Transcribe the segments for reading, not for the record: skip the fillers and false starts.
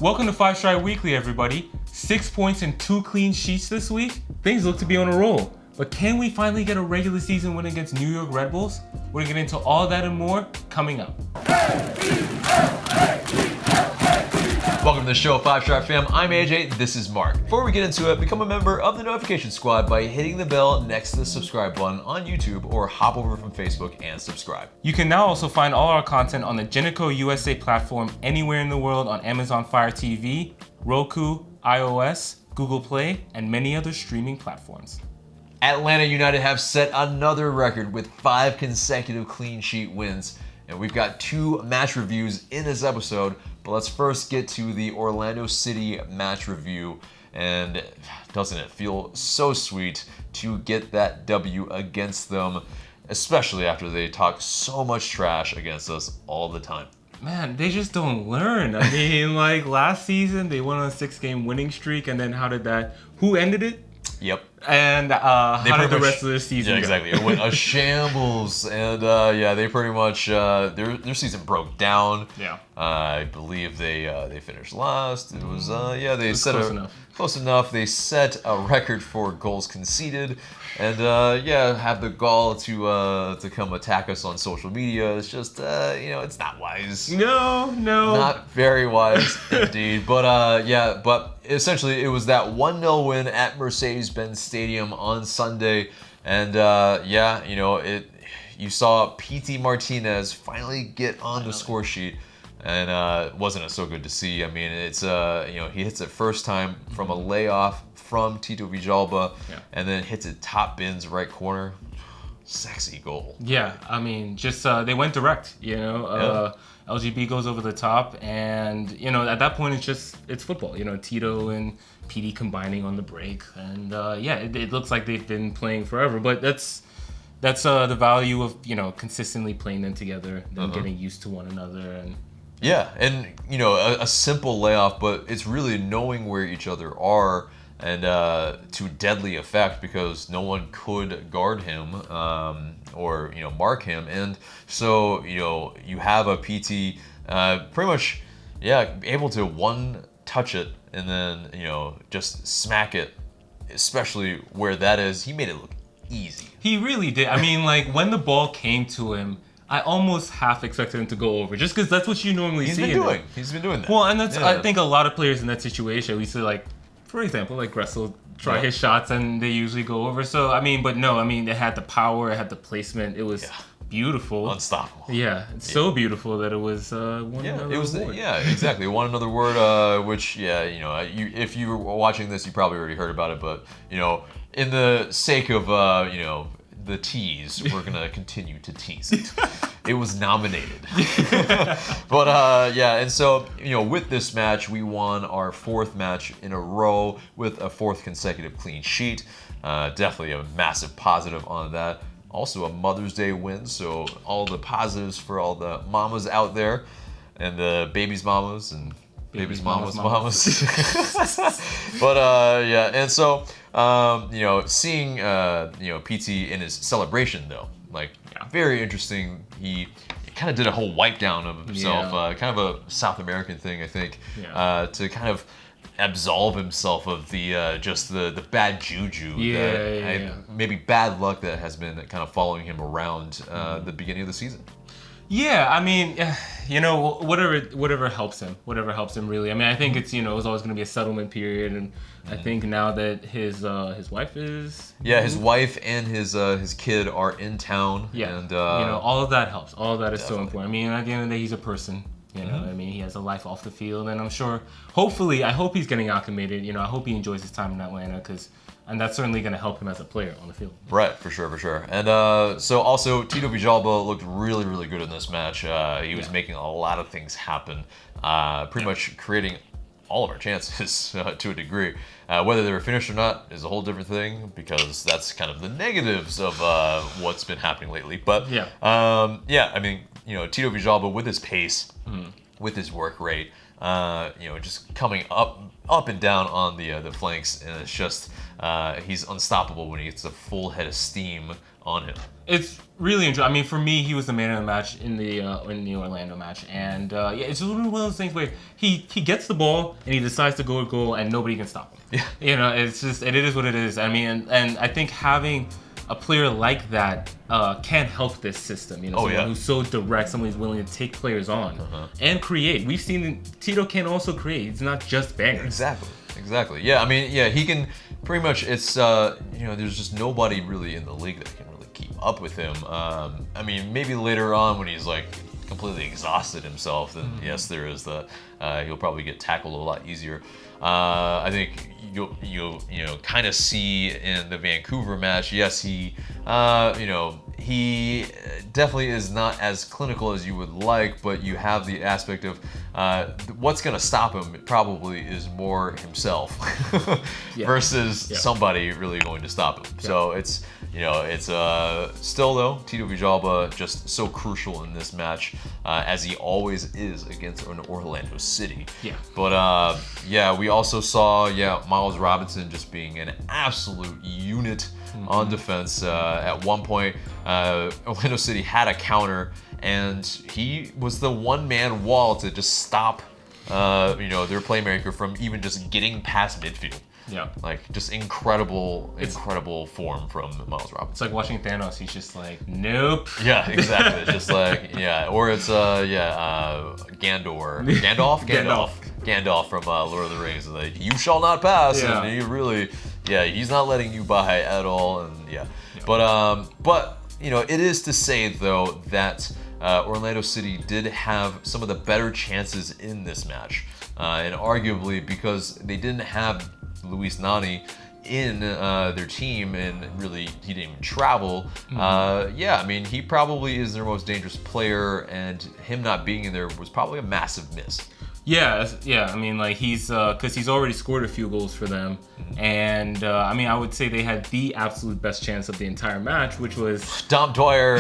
Welcome to 5 Strike Weekly, everybody. 6 points and 2 clean sheets this week. Things look to be on a roll. But can we finally get a regular season win against New York Red Bulls? We're going to get into all that and more coming up. Welcome to the show, 5 Strike fam. I'm AJ, this is Marc. Before we get into it, become a member of the notification squad by hitting the bell next to the subscribe button on YouTube or hop over from Facebook and subscribe. You can now also find all our content on the Genico USA platform anywhere in the world on Amazon Fire TV, Roku, iOS, Google Play, and many other streaming platforms. Atlanta United have set another record with 5 consecutive clean sheet wins. And we've got 2 match reviews in this episode, but let's first get to the Orlando City match review. And doesn't it feel so sweet to get that W against them, especially after they talk so much trash against us all the time. Man, they just don't learn. I mean, like last season, they went on a 6-game winning streak, and then who ended it? Yep. And how did the rest of the season go? Exactly. It went a shambles. And they pretty much, their season broke down. Yeah. I believe they finished last. It was, they set close enough. They set a record for goals conceded. And have the gall to come attack us on social media. It's just, it's not wise. No. Not very wise indeed. But essentially it was that 1-0 win at Mercedes-Benz Stadium on Sunday. And you saw P.T. Martinez finally get on the score sheet. And wasn't so good to see. I mean, it's he hits it first time from a layoff from Tito Villalba, and then hits it top bins right corner. Sexy goal. Yeah, I mean, just they went direct. LGB goes over the top, and at that point it's football. Tito and PD combining on the break, and it looks like they've been playing forever. But that's the value of consistently playing them together, them getting used to one another, and. Yeah, and a simple layoff, but it's really knowing where each other are and to deadly effect because no one could guard him or mark him, and so you have a PT pretty much able to one touch it and then just smack it, especially where that is. He made it look easy. He really did. I mean, like when the ball came to him, I almost half expected him to go over, just because that's what you normally see. He's been doing that. Well, and that's I think a lot of players in that situation, we see for example, Gressel try his shots and they usually go over. So it had the power, it had the placement, it was beautiful, unstoppable. Yeah, it's so beautiful that it was another word. Exactly. Won another word, which if you were watching this, you probably already heard about it, but in the sake of the tease, we're gonna continue to tease it. It was nominated. But and so with this match we won our 4th match in a row with a 4th consecutive clean sheet. Definitely a massive positive on that. Also a Mother's Day win, so all the positives for all the mamas out there and the babies mamas and babies mamas. But and so seeing PT in his celebration though, very interesting. He kind of did a whole wipe down of himself, kind of a South American thing, I think, to kind of absolve himself of the bad juju, maybe bad luck that has been kind of following him around the beginning of the season. Yeah, I mean, whatever helps him, really. I mean, I think it's it was always going to be a settlement period, and I think now that his wife is his wife and his kid are in town, and all of that helps. All of that is definitely so important. I mean, at the end of the day, he's a person. I mean, he has a life off the field, and I'm sure, I hope he's getting acclimated. I hope he enjoys his time in Atlanta, and that's certainly going to help him as a player on the field. Right, for sure. And so also, Tito Villalba looked really, really good in this match. He was making a lot of things happen, pretty much creating all of our chances to a degree. Whether they were finished or not is a whole different thing, because that's kind of the negatives of what's been happening lately. But I mean, Tito Villalba with his pace, with his work rate, just coming up and down on the flanks, and it's just he's unstoppable when he gets a full head of steam on him. It's really enjoyable. I mean, for me, he was the man of the match in the Orlando match, and yeah, it's just one of those things where he gets the ball and he decides to go to goal, and nobody can stop him. Yeah. You know, it's just it is what it is. I mean, and I think having a player like that can help this system. You know, someone who's so direct, someone who's willing to take players on and create. We've seen Tito can also create. It's not just bangers. Exactly. Yeah, I mean, yeah, he can pretty much. It's you know, there's just nobody really in the league that can really keep up with him. I mean, maybe later on when he's like completely exhausted himself, then yes, there is the he'll probably get tackled a lot easier. I think you'll kind of see in the Vancouver match. Yes, he you know, he definitely is not as clinical as you would like, but you have the aspect of what's going to stop him probably is more himself versus somebody really going to stop him. So it's, you know, it's still though, Tito Villalba just so crucial in this match, as he always is against an Orlando City. Yeah. But yeah, we also saw Miles Robinson just being an absolute unit on defense. At one point, Orlando City had a counter, and he was the one-man wall to just stop, you know, their playmaker from even just getting past midfield. Yeah. Like, just incredible form from Miles Robinson. It's like watching Thanos. He's just like, nope. Yeah, exactly. It's just like, or it's Gandalf from Lord of the Rings. Like, you shall not pass, and he really, he's not letting you by at all, and but you know, it is to say though that Orlando City did have some of the better chances in this match, and arguably because they didn't have Luis Nani in their team, and really he didn't even travel. I mean, he probably is their most dangerous player, and him not being in there was probably a massive miss. Yeah. I mean, like he's because he's already scored a few goals for them, and I mean, I would say they had the absolute best chance of the entire match, which was Dom Dwyer,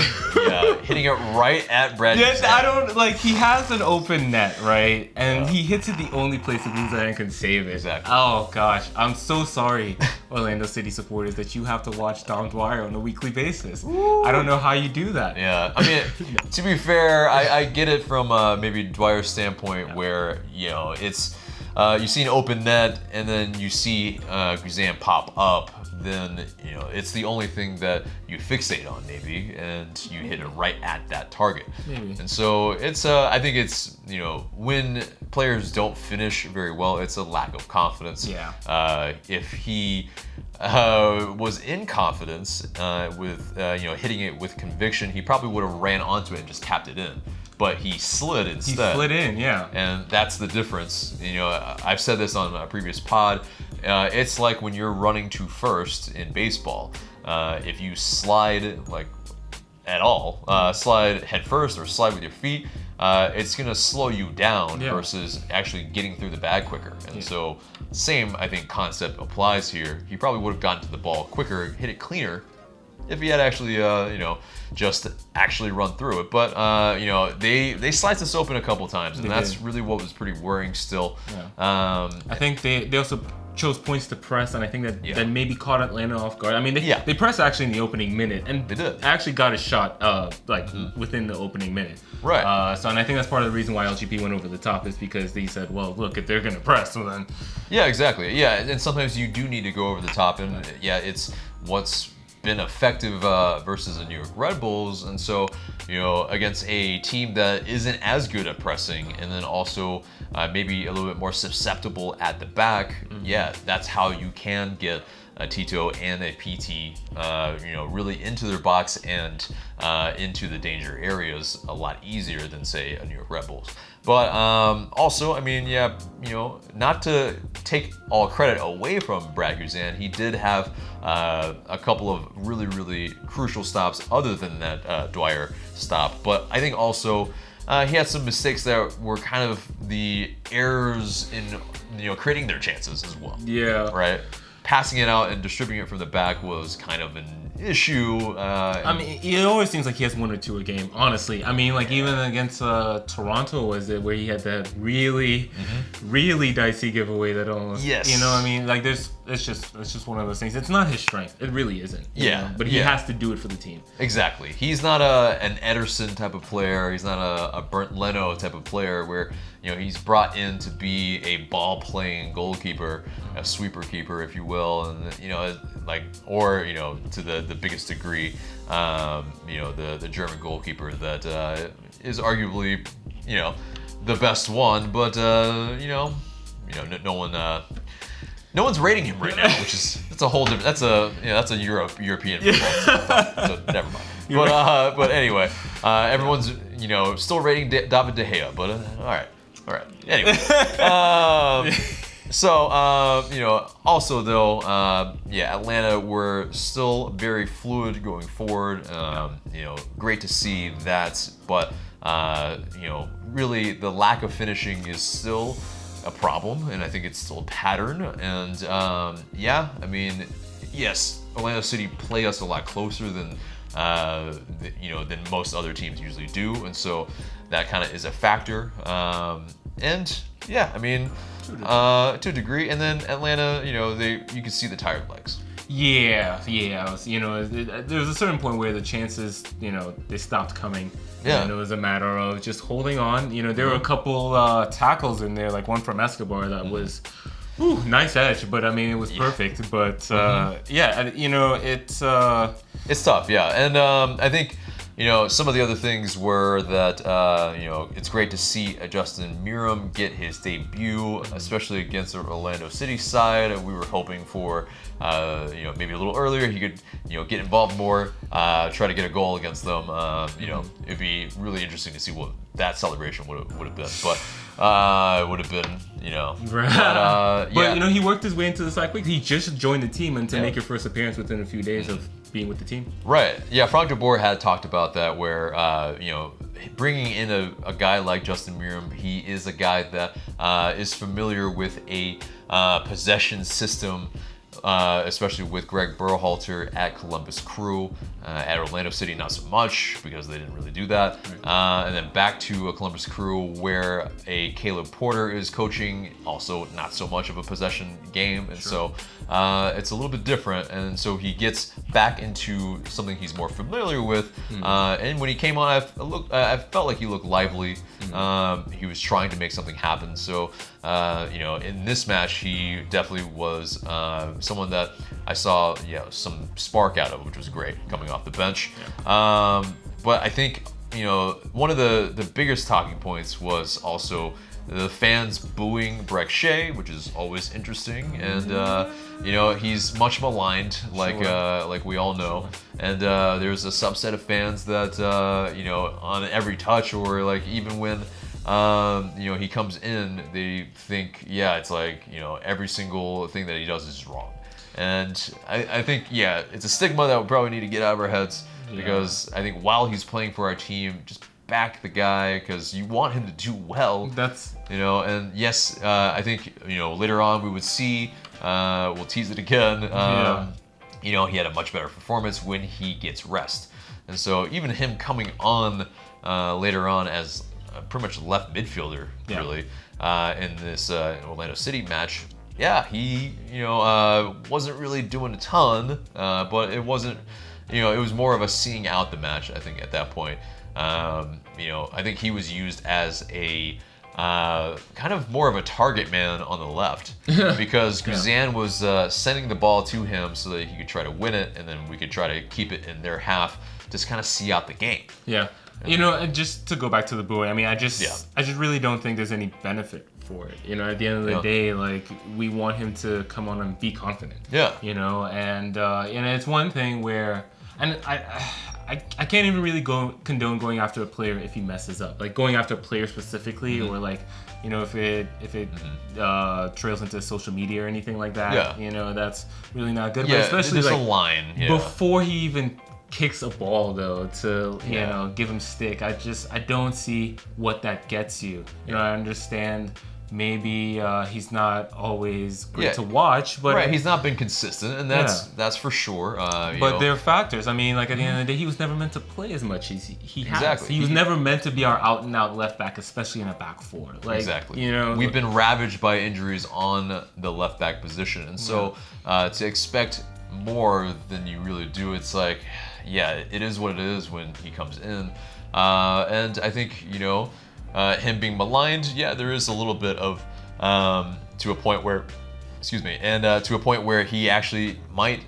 hitting it right at Brad. Yes, I don't like. He has an open net, right, and he hits it the only place that Guzan can save it. Exactly. Oh gosh, I'm so sorry, Orlando City supporters, that you have to watch Dom Dwyer on a weekly basis. I don't know how you do that. Yeah, I mean, to be fair, I get it from maybe Dwyer's standpoint, where, you know, it's you see an open net and then you see Guzan pop up, then, you know, it's the only thing that you fixate on maybe, and you hit it right at that target. Maybe. And so it's I think it's, you know, when players don't finish very well, it's a lack of confidence. Yeah. If he was in confidence with you know, hitting it with conviction, he probably would have ran onto it and just tapped it in. But he slid instead. He slid in, yeah. And that's the difference. You know, I've said this on a previous pod. It's like when you're running to first in baseball. If you slide, like, at all, slide head first or slide with your feet, it's going to slow you down versus actually getting through the bag quicker. And so, same, I think, concept applies here. He probably would have gotten to the ball quicker, hit it cleaner, if he had actually, you know, just actually run through it. But, you know, they sliced us open a couple times, and that's really what was pretty worrying still. I think they also chose points to press, and I think that maybe caught Atlanta off guard. I mean, they pressed actually in the opening minute, and they did. Actually got a shot within the opening minute. Right. So, and I think that's part of the reason why LGP went over the top, is because they said, well, look, if they're going to press, well then... Yeah, exactly. Yeah, and sometimes you do need to go over the top, and it's what's been effective versus the New York Red Bulls. And so, you know, against a team that isn't as good at pressing, and then also maybe a little bit more susceptible at the back, that's how you can get a Tito and a PT, you know, really into their box and into the danger areas a lot easier than, say, a New York Red Bulls. But also, I mean, you know, not to take all credit away from Brad Guzan, he did have a couple of really, really crucial stops other than that Dwyer stop. But I think also he had some mistakes that were kind of the errors in, you know, creating their chances as well. Yeah. Right? Passing it out and distributing it from the back was kind of an issue. I mean, it always seems like he has one or two a game, honestly. I mean, like, even against Toronto, was it, where he had that really, really dicey giveaway that almost... Yes. You know what I mean? Like, there's it's just one of those things. It's not his strength. It really isn't. You know? But he has to do it for the team. Exactly. He's not an Ederson type of player. He's not a Bernd Leno type of player where, you know, he's brought in to be a ball-playing goalkeeper, a sweeper keeper, if you will, and, you know, like, or, you know, to the biggest degree, you know, the German goalkeeper that is arguably, you know, the best one, but no one's rating him right now, which is that's a whole different. That's a European football, so never mind. But anyway, everyone's still rating David De Gea, but all right. Anyway, also though, Atlanta were still very fluid going forward. Great to see that, but really the lack of finishing is still a problem, and I think it's still a pattern. And yes, Orlando City play us a lot closer than than most other teams usually do, and so that kind of is a factor. To a degree. And then Atlanta, you can see the tired legs. Yeah. There was a certain point where the chances, they stopped coming. Yeah. And it was a matter of just holding on. There were a couple tackles in there, like one from Escobar that was, nice edge, but it was perfect. But it's tough, yeah. And I think, some of the other things were that, it's great to see Justin Meram get his debut, especially against the Orlando City side. We were hoping for, maybe a little earlier he could, get involved more, try to get a goal against them. It'd be really interesting to see what that celebration would have been. But it would have been, But he worked his way into the side quick. He just joined the team, and to make your first appearance within a few days of being with the team. Right. Yeah, Frank de Boer had talked about that, where bringing in a guy like Justin Meram, he is a guy that is familiar with a possession system. Especially with Greg Berhalter at Columbus Crew. At Orlando City, not so much, because they didn't really do that. And then back to a Columbus Crew where a Caleb Porter is coaching, also not so much of a possession game. And so it's a little bit different. And so he gets back into something he's more familiar with. And when he came on, I felt like he looked lively. He was trying to make something happen. So, in this match, he definitely was someone that I saw, some spark out of, which was great coming off the bench. But I think, one of the biggest talking points was also the fans booing Breck Shea, which is always interesting, and he's much maligned, like we all know. And there's a subset of fans that on every touch, or like even when he comes in, they think, it's like, every single thing that he does is wrong. And I think, it's a stigma that we probably need to get out of our heads, because I think while he's playing for our team, just back the guy, because you want him to do well. And yes, I think, later on we would see, we'll tease it again, he had a much better performance when he gets rest. And so even him coming on later on as pretty much left midfielder, really, in this Orlando City match, he wasn't really doing a ton, but it wasn't, it was more of a seeing out the match, I think, at that point. I think he was used as a kind of more of a target man on the left, because Guzan was sending the ball to him so that he could try to win it, and then we could try to keep it in their half, just kind of see out the game. And just to go back to the booing, I just really don't think there's any benefit for it. At the end of the day, like, we want him to come on and be confident. And it's one thing where, and I can't even really condone going after a player if he messes up. Like, going after a player specifically, or like, if it trails into social media or anything like that. That's really not good. But especially there's like a line before he even kicks a ball, though, to give him stick. I don't see what that gets you. I understand maybe he's not always great to watch, but right, he's not been consistent, and that's for sure. But there are factors. I mean, like at the end of the day, he was never meant to play as much as he has. Exactly. He was never meant to be our out and out left back, especially in a back four. Like, exactly. You know, we've been ravaged by injuries on the left back position, and so to expect more than you really do, it's like, yeah, it is what it is when he comes in, and I think him being maligned, there is a little bit of to a point where, to a point where he actually might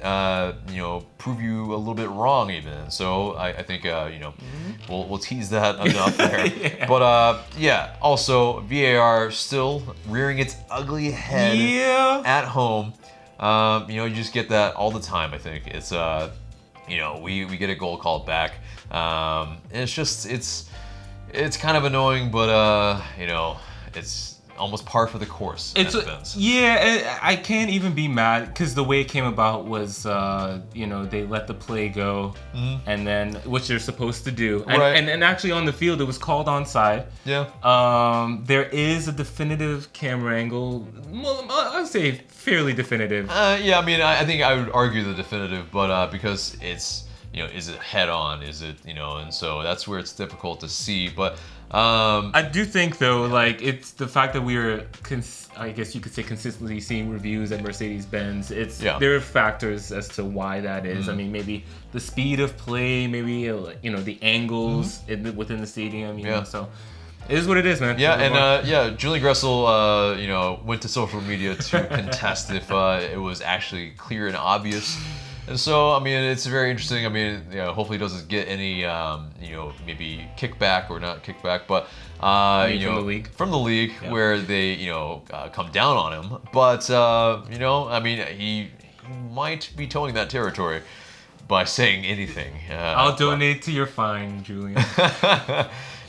prove you a little bit wrong even. So I think we'll tease that enough there. But also VAR still rearing its ugly head at home. You just get that all the time. I think it's we get a goal called back. It's kind of annoying, but it's almost par for the course. I can't even be mad because the way it came about was they let the play go, and then which they're supposed to do, and actually on the field it was called onside. There is a definitive camera angle. Well, I would say fairly definitive. I think I would argue the definitive, but because it's. Is it head on? Is it, and so that's where it's difficult to see. But I do think though, like it's the fact that we are, I guess you could say, consistently seeing reviews at Mercedes-Benz. There are factors as to why that is. I mean, maybe the speed of play, maybe the angles within the stadium. You know, so. It is what it is, man. Julian Gressel, went to social media to contest if it was actually clear and obvious. And so, I mean, it's very interesting. I mean, hopefully it doesn't get any, maybe kickback or not kickback, but, from the league where they, come down on him. But, I mean, he might be towing that territory by saying anything. I'll donate to your fine, Julian.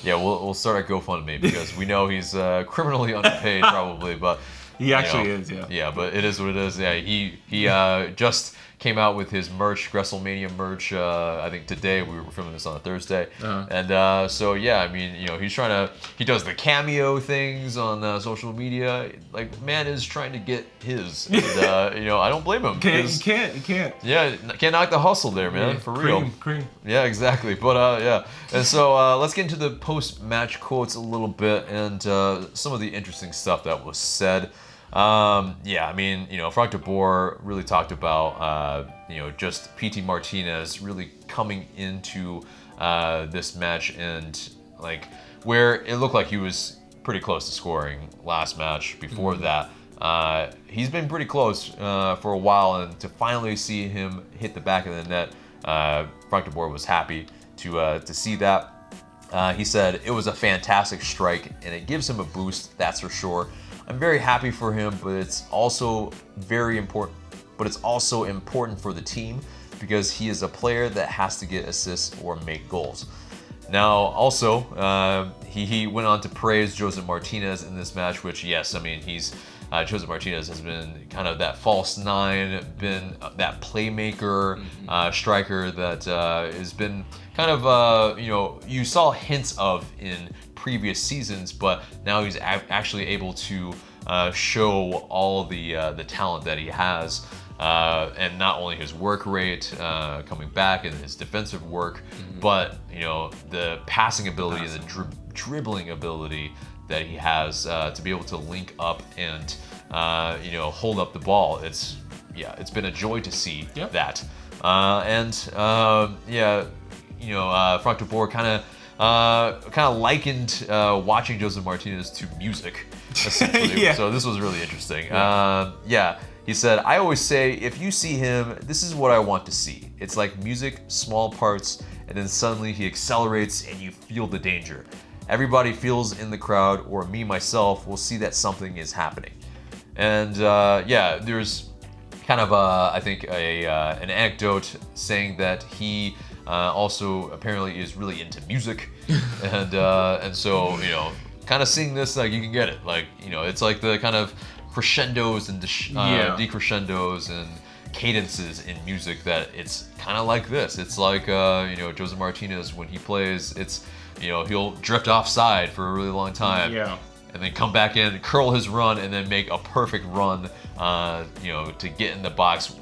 We'll start a GoFundMe because we know he's criminally underpaid probably, but he actually is. Yeah, but it is what it is. Yeah, he just came out with his merch, WrestleMania merch. I think today we were filming this on a Thursday, and I mean, he does the cameo things on social media. Like, man is trying to get his. And, I don't blame him. You can't. Yeah, can't knock the hustle there, man. For real. Cream. Yeah, exactly. But and so let's get into the post-match quotes a little bit and some of the interesting stuff that was said. I mean, Frank de Boer really talked about, just PT Martinez really coming into this match and like where it looked like he was pretty close to scoring last match. Before that, he's been pretty close for a while, and to finally see him hit the back of the net, Frank de Boer was happy to see that. He said it was a fantastic strike and it gives him a boost, that's for sure. I'm very happy for him, but it's also very important. But it's also important for the team because he is a player that has to get assists or make goals. Now, also, he went on to praise Joseph Martinez in this match, which, yes, I mean, Joseph Martinez has been kind of that false nine, been that playmaker, striker that has been kind of, you saw hints of in previous seasons, but now he's actually able to show all the talent that he has, and not only his work rate coming back and his defensive work, but the passing ability and the dribbling ability that he has to be able to link up and hold up the ball. It's been a joy to see that, Frank de Boer kind of likened watching Joseph Martinez to music, essentially. So this was really interesting. He said, I always say, if you see him, this is what I want to see. It's like music, small parts, and then suddenly he accelerates and you feel the danger. Everybody feels in the crowd, or me, myself, will see that something is happening. And there's kind of, I think, an anecdote saying that he also apparently is really into music, and so kind of seeing this, like, you can get it, like, it's like the kind of crescendos and decrescendos and cadences in music that it's kind of like this. It's like Joseph Martinez when he plays, it's he'll drift offside for a really long time. and then come back in, curl his run, and then make a perfect run, to get in the box,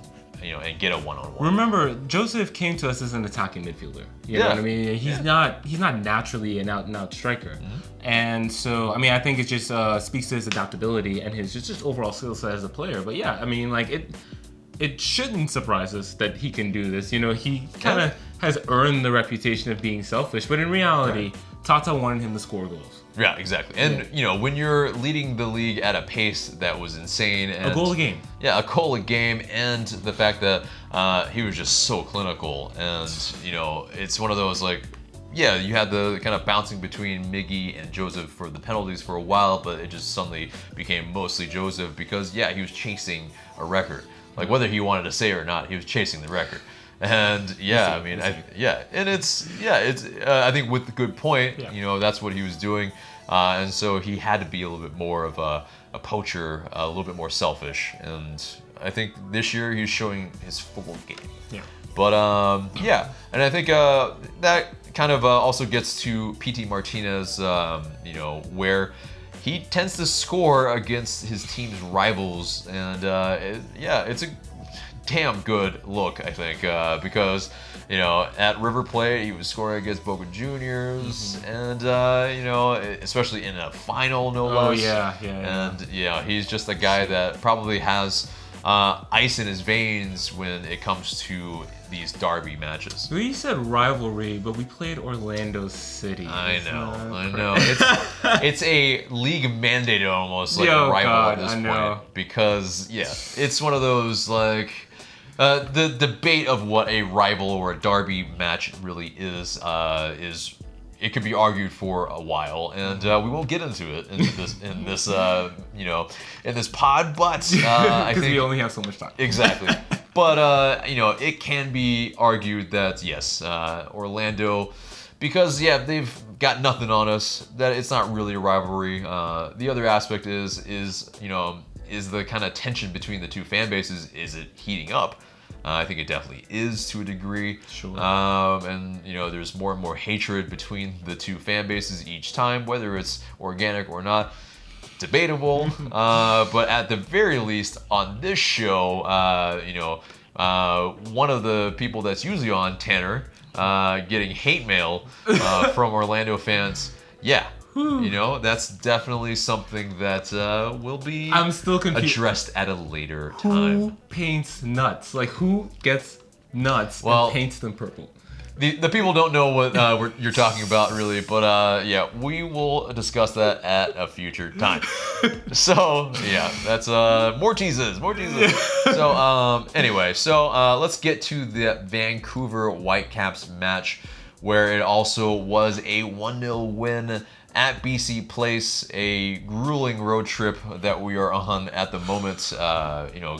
and get a one-on-one. Remember, Joseph came to us as an attacking midfielder. You know what I mean? He's not naturally an out-and-out striker. And so, I mean, I think it just speaks to his adaptability and his just overall skill set as a player. But yeah, I mean, like, it shouldn't surprise us that he can do this. He kind of has earned the reputation of being selfish, but in reality, Tata wanted him to score goals. Yeah, exactly. And, when you're leading the league at a pace that was insane. And, a goal a game. Yeah, a goal a game, and the fact that he was just so clinical. And, it's one of those, like, yeah, you had the kind of bouncing between Miggy and Joseph for the penalties for a while, but it just suddenly became mostly Joseph because, he was chasing a record. Like, whether he wanted to say it or not, he was chasing the record. And I mean, I think with the good point, that's what he was doing, and so he had to be a little bit more of a poacher, a little bit more selfish, and I think this year he's showing his full game. Yeah. But and I think that kind of also gets to PT Martinez, where he tends to score against his team's rivals, and it's a damn good look, I think, because at River Plate he was scoring against Boca Juniors, and especially in a final, no less. And he's just a guy that probably has ice in his veins when it comes to these derby matches. Well, you said rivalry, but we played Orlando City. I know. It's a league mandated almost, like a rival at this point, because it's one of those like. The debate of what a rival or a derby match really is it could be argued for a while, and we won't get into it in this pod, but I think we only have so much time. Exactly. But it can be argued that yes, Orlando, because they've got nothing on us, that it's not really a rivalry. The other aspect is the kind of tension between the two fan bases. Is it heating up? I think it definitely is to a degree. Sure. And there's more and more hatred between the two fan bases each time, whether it's organic or not. Debatable. But at the very least, on this show, one of the people that's usually on, Tanner, getting hate mail from Orlando fans. Yeah. That's definitely something that will be I'm still confused. Addressed at a later time. Who paints nuts? Like, who gets nuts and paints them purple? The people don't know what you're talking about, really, but we will discuss that at a future time. So, that's more teases. So, anyway, let's get to the Vancouver Whitecaps match, where it also was a 1-0 win at BC Place, a grueling road trip that we are on at the moment,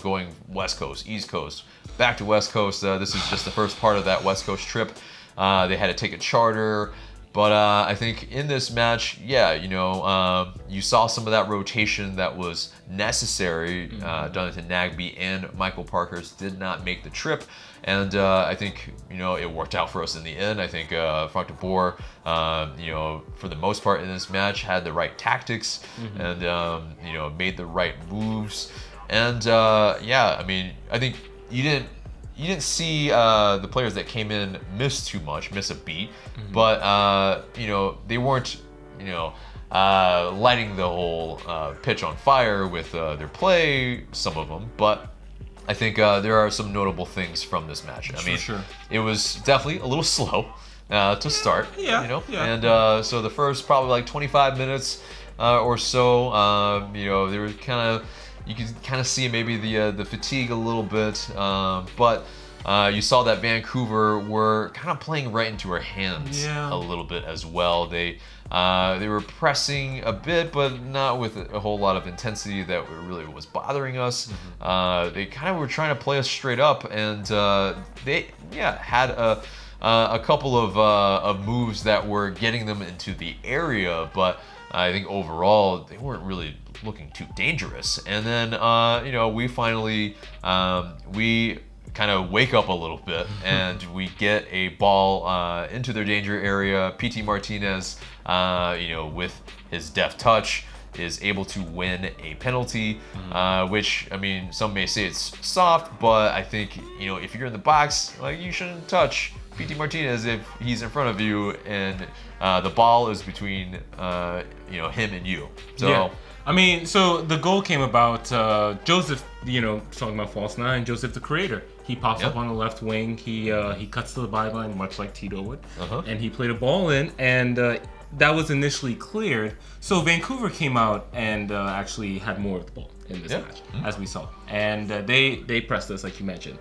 going West Coast, East Coast, back to West Coast. This is just the first part of that West Coast trip. They had to take a charter, but I think in this match, you saw some of that rotation that was necessary. Jonathan Nagbe and Michael Parkhurst did not make the trip, and I think it worked out for us in the end. I think Frank de Boer, for the most part in this match, had the right tactics and made the right moves, and I mean, I think you didn't see the players that came in miss a beat, but they weren't lighting the whole pitch on fire with their play, some of them, but I think there are some notable things from this match. I mean, sure. It was definitely a little slow to start, and so the first probably like 25 minutes or so, they were you could kind of see maybe the fatigue a little bit, but you saw that Vancouver were kind of playing right into our hands a little bit as well. They were pressing a bit, but not with a whole lot of intensity that really was bothering us. They kind of were trying to play us straight up, and they had a couple of moves that were getting them into the area, but I think overall they weren't really looking too dangerous. And then we finally we kind of wake up a little bit and we get a ball into their danger area. PT Martinez with his deft touch is able to win a penalty, which, I mean, some may say it's soft, but I think, you know, if you're in the box, like, you shouldn't touch P.T. Martinez if he's in front of you and the ball is between, you know, him and you. So. Yeah. I mean, so the goal came about, Joseph, you know, talking about false nine, Joseph the creator. He pops up on the left wing. He cuts to the byline, much like Tito would, and he played a ball in, and that was initially cleared. So Vancouver came out and actually had more of the ball in this match, as we saw, and they pressed us, like you mentioned.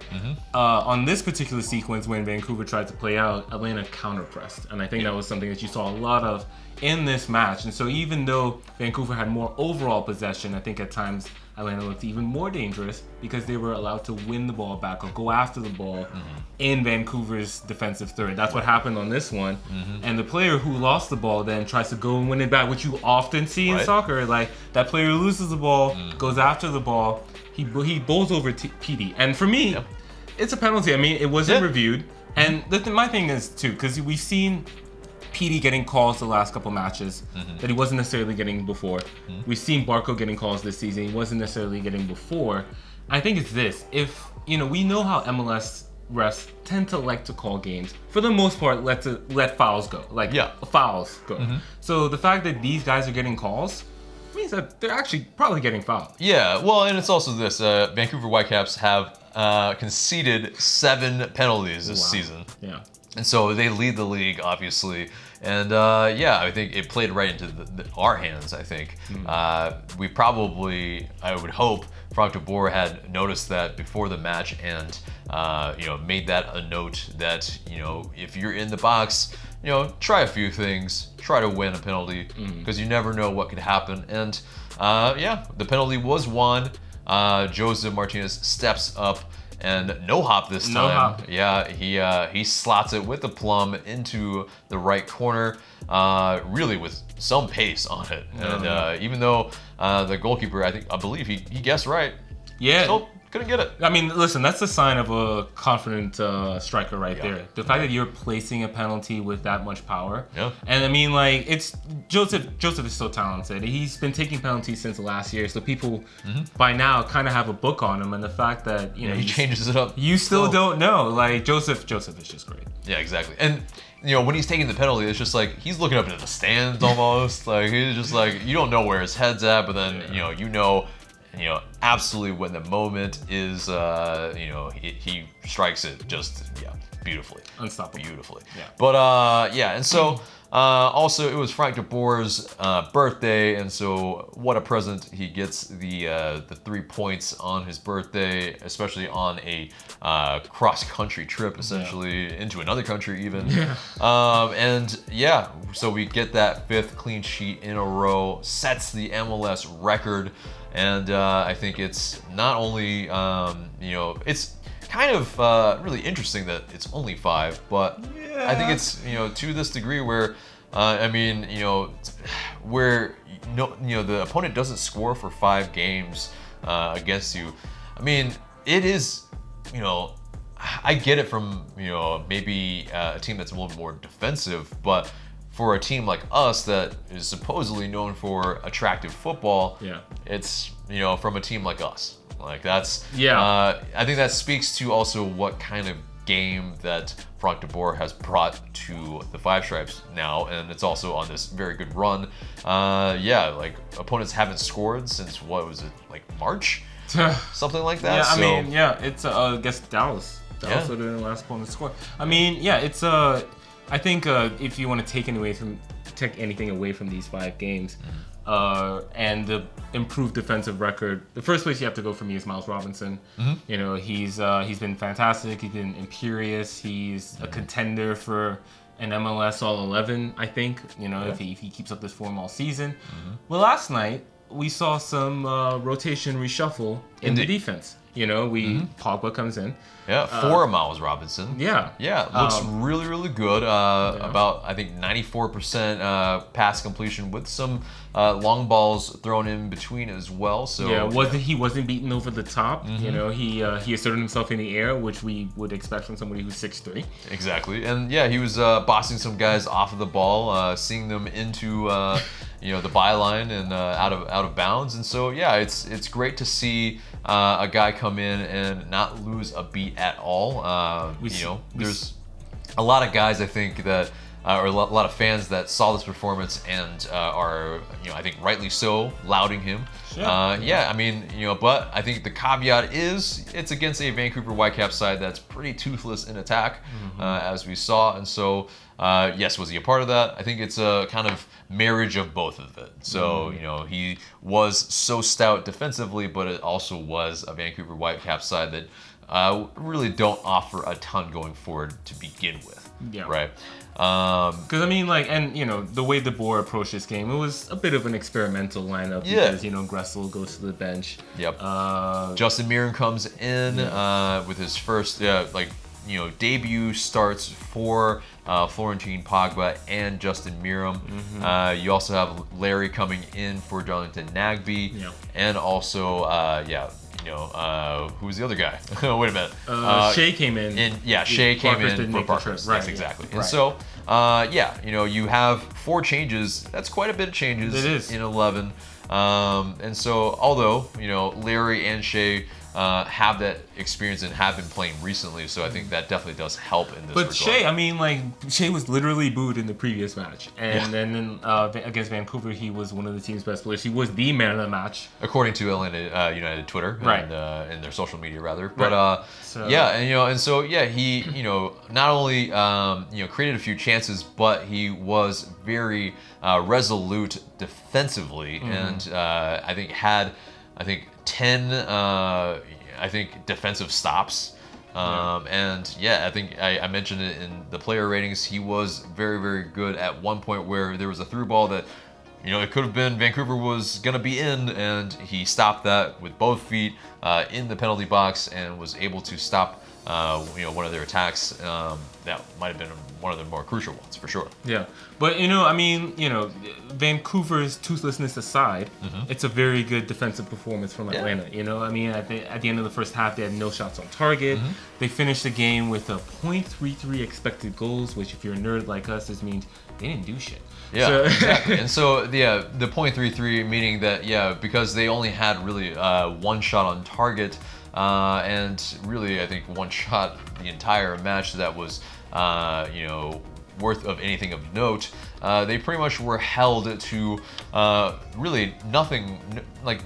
On this particular sequence, when Vancouver tried to play out, Atlanta counter-pressed, and I think that was something that you saw a lot of in this match. And so even though Vancouver had more overall possession, I think at times Atlanta looked even more dangerous because they were allowed to win the ball back or go after the ball in Vancouver's defensive third. That's what happened on this one. And the player who lost the ball then tries to go and win it back, which you often see in soccer. Like, that player loses the ball, goes after the ball, he bowls over PD. And for me, it's a penalty. I mean, it wasn't reviewed. And my thing is, too, because we've seen PD getting calls the last couple matches that he wasn't necessarily getting before. We've seen Barco getting calls this season he wasn't necessarily getting before. I think it's this. If, you know, we know how MLS refs tend to like to call games. For the most part, let fouls go. Like, fouls go. So the fact that these guys are getting calls means that they're actually probably getting fouled. Yeah, well, and it's also this. Vancouver Whitecaps have conceded 7 penalties this season. Yeah. And so they lead the league, obviously. And yeah, I think it played right into our hands, I think. We probably, I would hope, Frank de Boer had noticed that before the match and, you know, made that a note that, you know, if you're in the box, you know, try a few things, try to win a penalty, because you never know what could happen. And yeah, the penalty was won. Joseph Martinez steps up. And no hop this time. No hop. Yeah, he slots it with the plum into the right corner, really with some pace on it. And even though the goalkeeper, I believe he guessed right. Yeah. Still couldn't get it. I mean, listen, that's a sign of a confident striker right there. The fact that you're placing a penalty with that much power. Yeah. And I mean, like, it's Joseph is so talented. He's been taking penalties since last year, so people by now kind of have a book on him. And the fact that, you know, he changes it up. You still don't know. Like, Joseph is just great. Yeah, exactly. And you know, when he's taking the penalty, it's just like he's looking up into the stands almost. Like, he's just like, you don't know where his head's at, but then you know, absolutely when the moment is, you know, he strikes it just, beautifully. Unstoppable. Beautifully. Yeah. But, yeah, and so, also, it was Frank de Boer's birthday, and so what a present. He gets the 3 points on his birthday, especially on a cross-country trip, essentially, into another country even. And, yeah, so we get that 5th clean sheet in a row, sets the MLS record. And I think it's not only, you know, it's kind of really interesting that it's only 5, but I think it's, you know, to this degree where, I mean, you know, where, you know, the opponent doesn't score for 5 games against you. I mean, it is, you know, I get it from, you know, maybe a team that's a little more defensive, but for a team like us that is supposedly known for attractive football, it's, you know, from a team like us. Like, that's, I think that speaks to also what kind of game that Frank de Boer has brought to the Five Stripes now, and it's also on this very good run. Yeah, like, opponents haven't scored since, what was it, like March? Something like that. Yeah, I mean, it's, I guess Dallas. Dallas are the last opponent to score. I mean, it's, I think if you want to take anything away from these 5 games, and the improved defensive record, the first place you have to go for me is Miles Robinson. You know, he's been fantastic. He's been imperious. He's a contender for an MLS All-11, I think. You know, if he keeps up this form all season. Well, last night we saw some rotation reshuffle in the defense. You know, Pogba comes in. Yeah, for Miles Robinson. Yeah, looks really, really good. About, I think, 94% pass completion with some long balls thrown in between as well. So he wasn't beaten over the top. You know, he asserted himself in the air, which we would expect from somebody who's 6'3". Exactly, and he was bossing some guys off of the ball, seeing them into the byline and out of bounds. And so yeah, it's great to see a guy come in and not lose a beat at all. There's a lot of guys I think that. Or a lot of fans that saw this performance and are, I think rightly so, lauding him. Sure. But I think the caveat is it's against a Vancouver Whitecaps side that's pretty toothless in attack, as we saw. And so, yes, was he a part of that? I think it's a kind of marriage of both of it. So, he was so stout defensively, but it also was a Vancouver Whitecaps side that really don't offer a ton going forward to begin with. Yeah. Right. Because the way DeBoer approached this game, it was a bit of an experimental lineup because Gressel goes to the bench. Yep. Justin Meram comes in with his first debut starts for Florentine Pogba and Justin Meram. You also have Larry coming in for Darlington Nagbe, and also who was the other guy? Wait a minute. Shea came in. Shea came in for Parkhurst. Right, yes, exactly. And so, you have 4 changes. That's quite a bit of changes it is. In 11. And so, although, Larry and Shea have that experience and have been playing recently, so I think that definitely does help in this regard. But Shea was literally booed in the previous match, and then against Vancouver, he was one of the team's best players. He was the man of the match, according to Atlanta United Twitter, and their social media rather. But he not only created a few chances, but he was very resolute defensely, and I think had 10 defensive stops. I think I mentioned it in the player ratings. He was very, very good at one point where there was a through ball that it could have been Vancouver was going to be in, and he stopped that with both feet in the penalty box and was able to stop one of their attacks. That might have been one of the more crucial ones for sure. Yeah, but Vancouver's toothlessness aside, it's a very good defensive performance from Atlanta. At the end of the first half, they had no shots on target. They finished the game with a .33 expected goals, which if you're a nerd like us, this means they didn't do shit. Yeah, exactly. And so, the .33 meaning that, because they only had really one shot on target, and really, I think one shot the entire match that was, worth of anything of note. They pretty much were held to really nothing,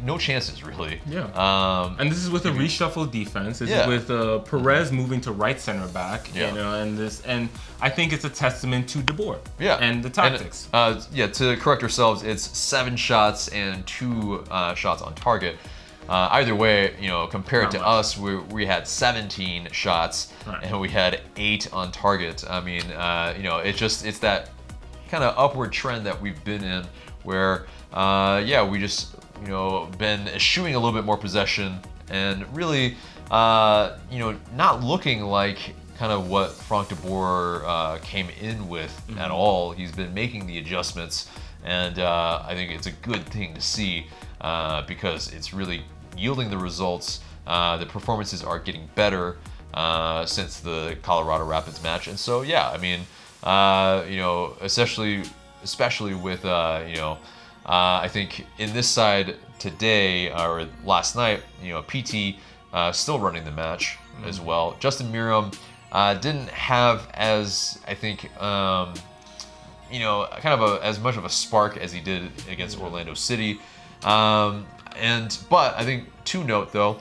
no chances really. Yeah. And this is with a reshuffled defense. This is with Perez moving to right center back. And I think it's a testament to DeBoer. And the tactics. And, to correct ourselves, it's 7 shots and 2 shots on target. Either way, compared to us, we had 17 shots and we had 8 on target. I mean, it's that kind of upward trend that we've been in where, we just, been eschewing a little bit more possession and really, not looking like kind of what Frank de Boer came in with at all. He's been making the adjustments, and I think it's a good thing to see because it's really yielding the results. The performances are getting better since the Colorado Rapids match, and so especially with I think in this side today or last night, PT still running the match as well. Justin Meram didn't have as I think kind of as much of a spark as he did against Orlando City. But I think to note though,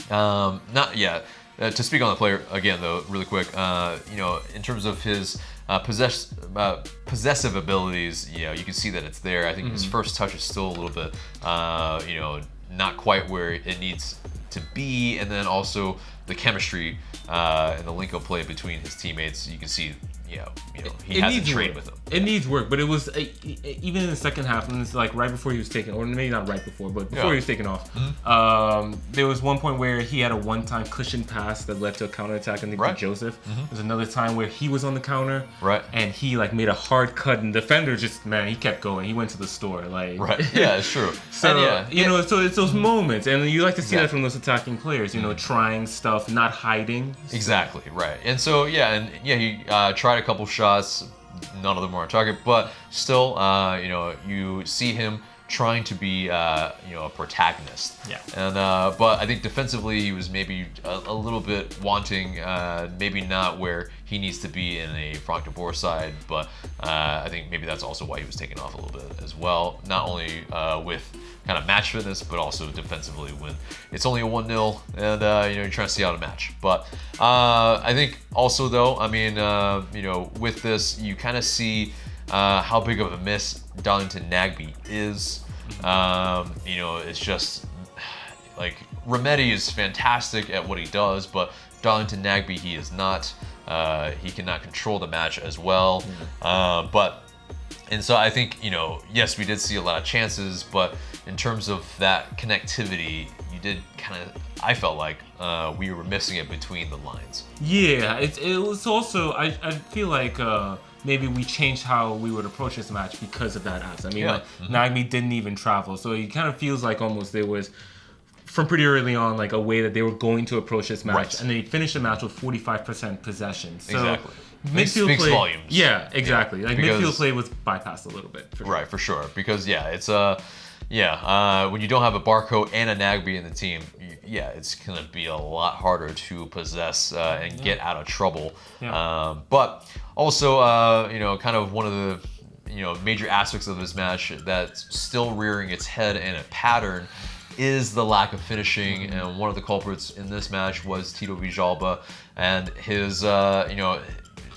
to speak on the player again though, really quick, in terms of his possessive abilities, you can see that it's there. I think his first touch is still a little bit, not quite where it needs to be, and then also the chemistry and the link-up play between his teammates. You can see, he hasn't trained with them. It needs work, but it was even in the second half, and it's like right before he was taken, or maybe not right before, but before he was taken off. There was one point where he had a one-time cushion pass that led to a counterattack, and to Joseph. There's another time where he was on the counter, and he made a hard cut, and the defender he kept going. He went to the store, Yeah, it's true. So so it's those moments, and you like to see that from those attacking players. Trying stuff, not hiding. Exactly right, and so he tried a couple shots, none of them were on target, but still, you know, you see him trying to be, you know, a protagonist. Yeah. And but I think defensively he was maybe a little bit wanting, maybe not where he needs to be in a Frank de Boer side, but I think maybe that's also why he was taken off a little bit as well. Not only with kind of match fitness, but also defensively when it's only a 1-0 and you know, you're trying to see out a match. But I think also though, I mean, you know, with this you kind of see how big of a miss Darlington Nagbe is. You know, it's just like Remedi is fantastic at what he does, but Darlington Nagbe, he is not. He cannot control the match as well. And so I think, you know, yes, we did see a lot of chances, but in terms of that connectivity, you did kind of, I felt like we were missing it between the lines. Yeah, it was also, I feel like maybe we changed how we would approach this match because of that absence. I mean, like, Nagbe didn't even travel, so it kind of feels like almost there was, from pretty early on, like a way that they were going to approach this match, and they finished the match with 45% possession. So exactly. Midfield speaks play, volumes. Yeah, exactly. Yeah, like because, midfield play was bypassed a little bit. For sure. Right, for sure. Because yeah, it's when you don't have a Barco and a Nagbe in the team, yeah, it's gonna be a lot harder to possess and get out of trouble. Yeah. But also, you know, kind of one of the, you know, major aspects of this match that's still rearing its head in a pattern is the lack of finishing, and one of the culprits in this match was Tito Villalba, and his, you know,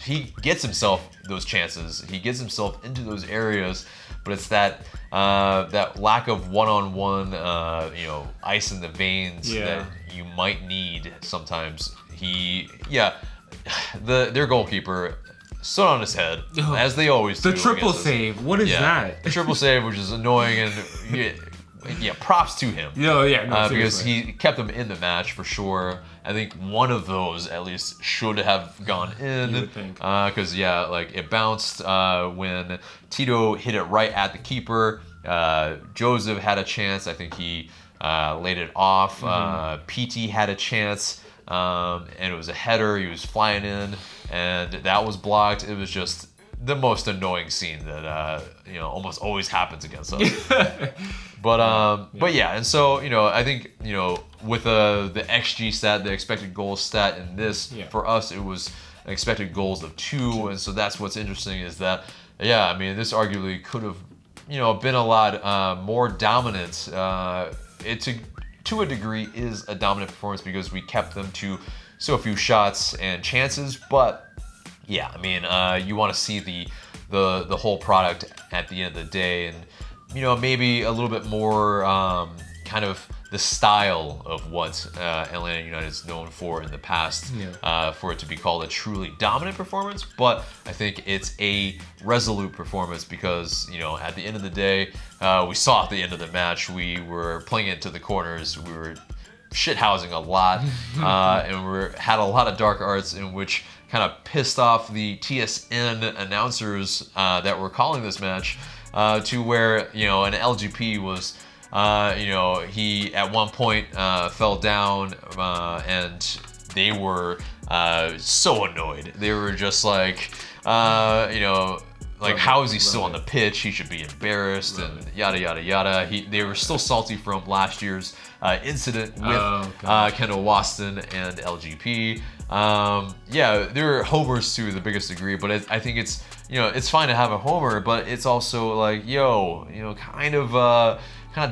he gets himself those chances, he gets himself into those areas, but it's that that lack of one-on-one, you know, ice in the veins that you might need sometimes. Their goalkeeper stood on his head, as they always do. The triple save, what is that? The triple save, which is annoying, and yeah, props to him. No, because he kept them in the match for sure. I think one of those at least should have gone in. You would think. Because like it bounced when Tito hit it right at the keeper. Joseph had a chance. I think he laid it off. PT had a chance, and it was a header. He was flying in, and that was blocked. It was just the most annoying scene that you know, almost always happens against us. But yeah, and so, you know, I think, you know, with the XG stat, the expected goals stat in this, for us it was expected goals of 2, and so that's what's interesting is that, yeah, I mean, this arguably could have, you know, been a lot more dominant. It to a degree is a dominant performance because we kept them to so few shots and chances, but yeah, I mean, you want to see the whole product at the end of the day, and, you know, maybe a little bit more kind of the style of what Atlanta United is known for in the past, for it to be called a truly dominant performance. But I think it's a resolute performance because, you know, at the end of the day, we saw at the end of the match, we were playing it to the corners, we were shithousing a lot, and we had a lot of dark arts in which kind of pissed off the TSN announcers that were calling this match, to where, you know, an LGP was, you know, he at one point fell down, and they were so annoyed. They were just like, you know, like, how is he still on the pitch? He should be embarrassed, and yada yada yada. They were still salty from last year's incident with Kendall Waston and LGP. Yeah, they're homers to the biggest degree, but I think it's, you know, it's fine to have a homer, but it's also like, yo, you know, kind of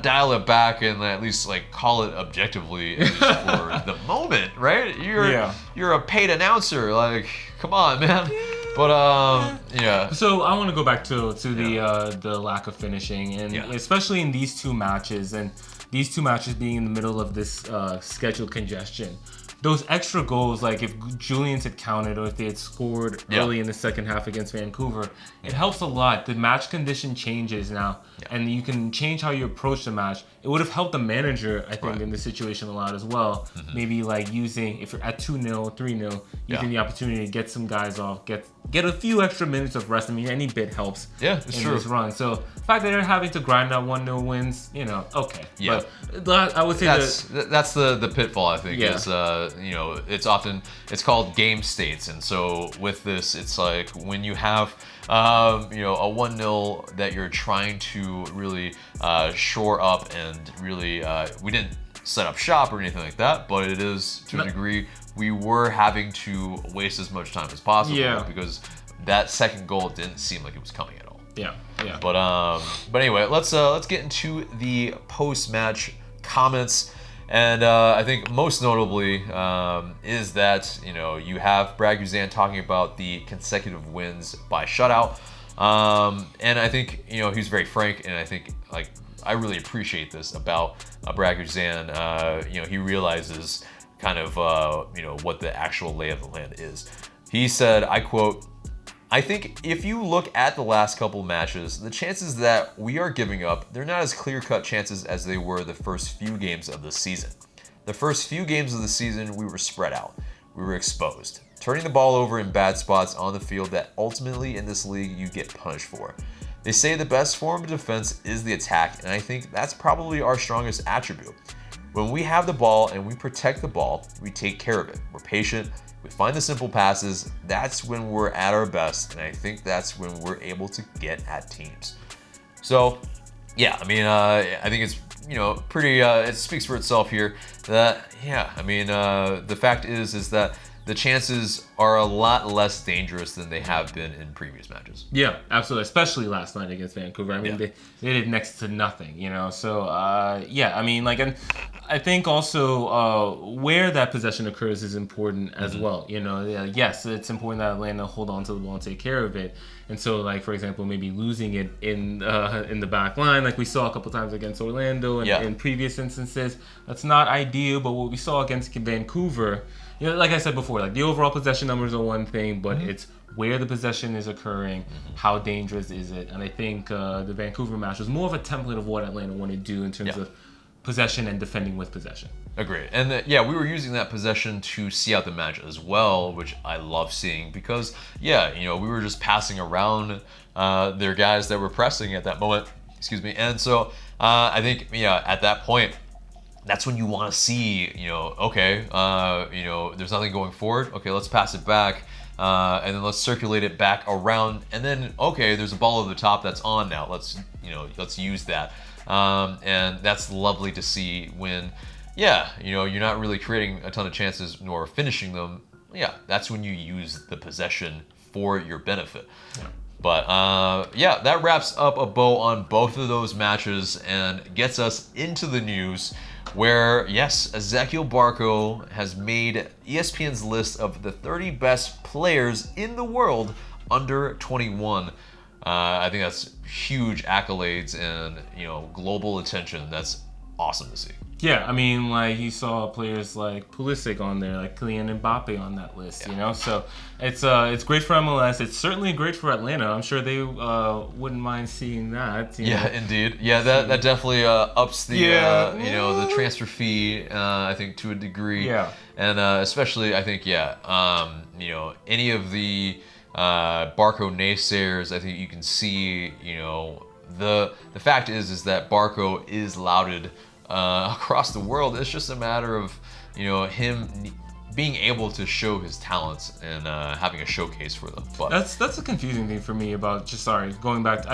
dial it back and at least like call it objectively, at least for the moment, right? You're a paid announcer, like, come on, man. But yeah. So I want to go back to the lack of finishing, and especially in these two matches, and these two matches being in the middle of this scheduled congestion. Those extra goals, like if Julians had counted or if they had scored early in the second half against Vancouver, it helps a lot. The match condition changes now, and you can change how you approach the match. It would have helped the manager, I think, in this situation a lot as well. Maybe like using, if you're at 2-0, 3-0, using the opportunity to get some guys off, get a few extra minutes of rest. I mean, any bit helps in this run. So the fact that they're having to grind out 1-0 wins, you know, okay. Yeah, So I would say that's the pitfall, I think. Yeah. Is it's called game states, and so with this, it's like when you have a 1-0 that you're trying to really shore up, and really we didn't set up shop or anything like that, but it is to a degree we were having to waste as much time as possible because that second goal didn't seem like it was coming at all. Yeah. But anyway, let's get into the post-match comments, and I think most notably is that you have Brad Guzan talking about the consecutive wins by shutout, and I think he's very frank, and I think I really appreciate this about Brad Guzan. He realizes kind of what the actual lay of the land is. He said, I quote, "I think if you look at the last couple matches, the chances that we are giving up, they're not as clear-cut chances as they were the first few games of the season. The first few games of the season, we were spread out. We were exposed, turning the ball over in bad spots on the field that ultimately in this league you get punished for. They say the best form of defense is the attack, and I think that's probably our strongest attribute. When we have the ball and we protect the ball, we take care of it. We're patient. We find the simple passes. That's when we're at our best, and I think that's when we're able to get at teams." So, yeah, I mean, I think it's pretty. It speaks for itself here. That the fact is that the chances are a lot less dangerous than they have been in previous matches. Yeah, absolutely. Especially last night against Vancouver. I mean, they did next to nothing, So, and I think also where that possession occurs is important as well. Yes, it's important that Atlanta hold on to the ball and take care of it. And so, for example, maybe losing it in the back line, like we saw a couple times against Orlando and in previous instances, that's not ideal. But what we saw against Vancouver, like I said before, the overall possession numbers are one thing, but it's where the possession is occurring, how dangerous is it. And I think the Vancouver match was more of a template of what Atlanta wanted to do in terms of possession and defending with possession. Agreed. And we were using that possession to see out the match as well, which I love seeing because, we were just passing around their guys that were pressing at that moment. Excuse me. And so I think, at that point, that's when you want to see, there's nothing going forward. Okay, let's pass it back. And then let's circulate it back around. And then, there's a ball over the top that's on now. Let's use that. And that's lovely to see when, you're not really creating a ton of chances nor finishing them. Yeah, that's when you use the possession for your benefit. Yeah. But that wraps up a bow on both of those matches and gets us into the news where, yes, Ezequiel Barco has made ESPN's list of the 30 best players in the world under 21. I think that's huge accolades and, global attention. That's awesome to see. Yeah, I mean, you saw players like Pulisic on there, like Kylian Mbappe on that list, So it's great for MLS. It's certainly great for Atlanta. I'm sure they wouldn't mind seeing that. Indeed. Yeah, that definitely ups the the transfer fee. I think to a degree. Yeah. And especially, I think, any of the Barco naysayers, I think you can see, the fact is that Barco is lauded across the world. It's just a matter of him being able to show his talents and having a showcase for them. But that's a confusing thing for me about going back.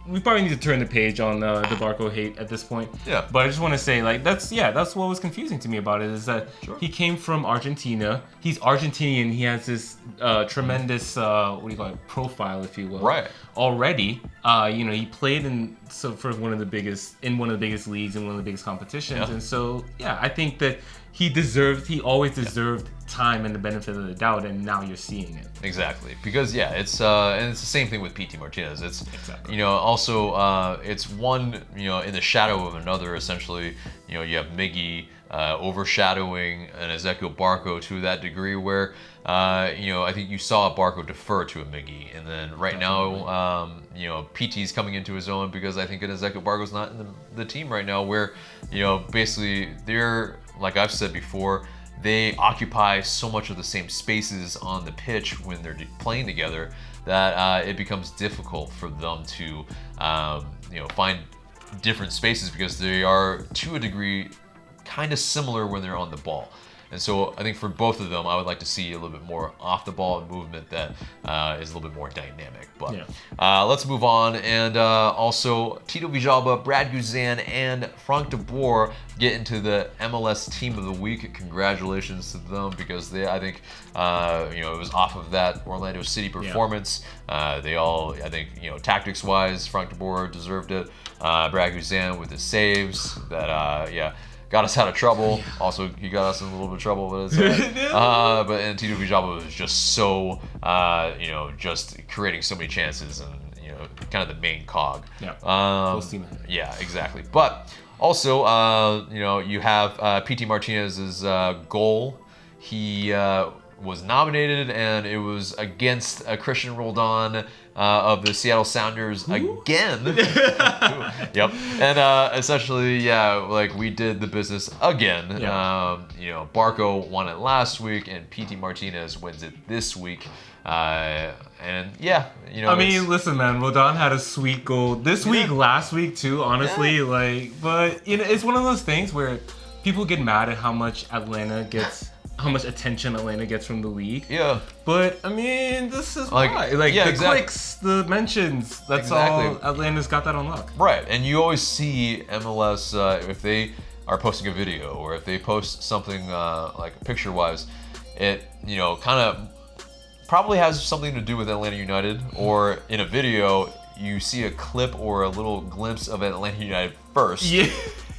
We probably need to turn the page on the Barco hate at this point. Yeah. But I just want to say, that's what was confusing to me about it is that he came from Argentina. He's Argentinian. He has this tremendous profile, if you will. Right. Already, he played for one of the biggest leagues and one of the biggest competitions, and so I think that he always deserved time and the benefit of the doubt, and now you're seeing it. Exactly, because it's and it's the same thing with PT Martinez. It's also it's one in the shadow of another. Essentially, you have Miggy overshadowing an Ezequiel Barco to that degree where I think you saw Barco defer to a Miggy, and then right now PT's coming into his own because I think Ezequiel Barco's not in the team right now where basically they're, like I've said before, they occupy so much of the same spaces on the pitch when they're playing together that it becomes difficult for them to find different spaces because they are, to a degree, kind of similar when they're on the ball. And so I think for both of them, I would like to see a little bit more off the ball movement that is a little bit more dynamic. But let's move on. And also, Tito Villalba, Brad Guzan, and Frank de Boer get into the MLS Team of the Week. Congratulations to them because I think it was off of that Orlando City performance. They all, I think, tactics-wise, Frank de Boer deserved it. Brad Guzan with his saves that, got us out of trouble. Also, he got us in a little bit of trouble, but it's all right. And Tito Villalba was just so, just creating so many chances and, kind of the main cog. Yeah, exactly. But also, you have P.T. Martinez's goal. He was nominated, and it was against Christian Roldan of the Seattle Sounders again. Yep. And essentially, we did the business again. Barco won it last week, and P.T. Martinez wins it this week. Listen, man, Roldan had a sweet goal this week, last week too, honestly. But it's one of those things where people get mad at how much attention Atlanta gets from the league. Yeah. But this is why. Clicks, the mentions, that's all Atlanta's got that on lock. Right. And you always see MLS if they are posting a video or if they post something picture-wise, it kind of probably has something to do with Atlanta United, or in a video you see a clip or a little glimpse of Atlanta United first. Yeah.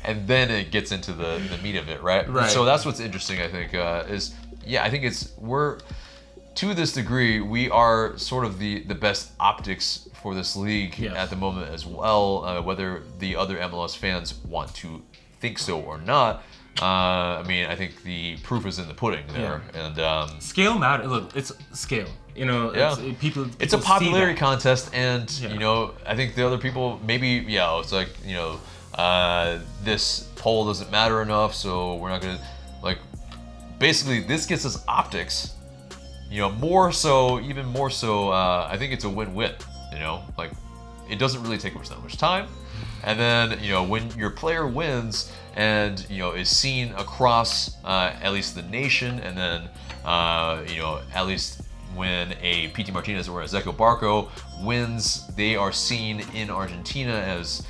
And then it gets into the meat of it, right? Right. So that's what's interesting, I think, I think we're, to this degree, we are sort of the best optics for this league at the moment as well, whether the other MLS fans want to think so or not. I think the proof is in the pudding there. Yeah. And scale matters. Look, it's scale. People it's a popularity contest, and I think the other people maybe it's like this poll doesn't matter enough, so we're not gonna basically this gets us optics. Even more so. I think it's a win-win. It doesn't really take that much time, and then when your player wins and is seen across at least the nation, and then at least when a P.T. Martinez or a Zeco Barco wins, they are seen in Argentina as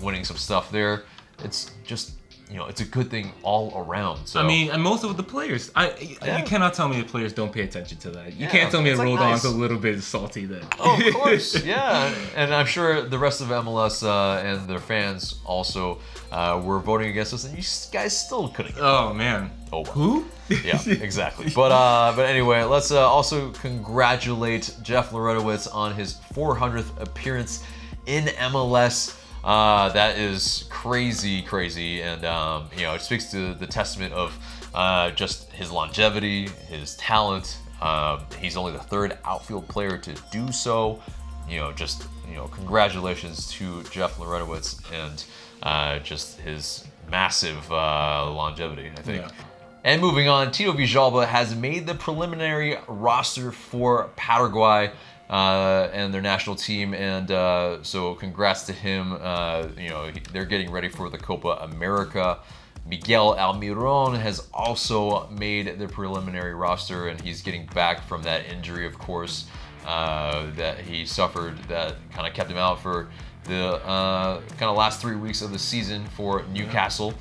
winning some stuff there. It's just it's a good thing all around. So and most of the players, you cannot tell me the players don't pay attention to that. You can't tell me that Roldan's a little bit salty then. Oh, of course, yeah. And I'm sure the rest of MLS and their fans also were voting against us, and you guys still couldn't. Oh man. Oh well. Who? Yeah, exactly. But anyway, let's also congratulate Jeff Loretowitz on his 400th appearance in MLS. That is crazy, and it speaks to the testament of just his longevity, his talent. He's only the third outfield player to do so. Congratulations to Jeff Loretowitz and just his massive longevity, I think. Yeah. And moving on, Tito Villalba has made the preliminary roster for Paraguay and their national team, and so congrats to him. They're getting ready for the Copa America. Miguel Almiron has also made the preliminary roster, and he's getting back from that injury, of course, that he suffered that kind of kept him out for the kind of last 3 weeks of the season for Newcastle.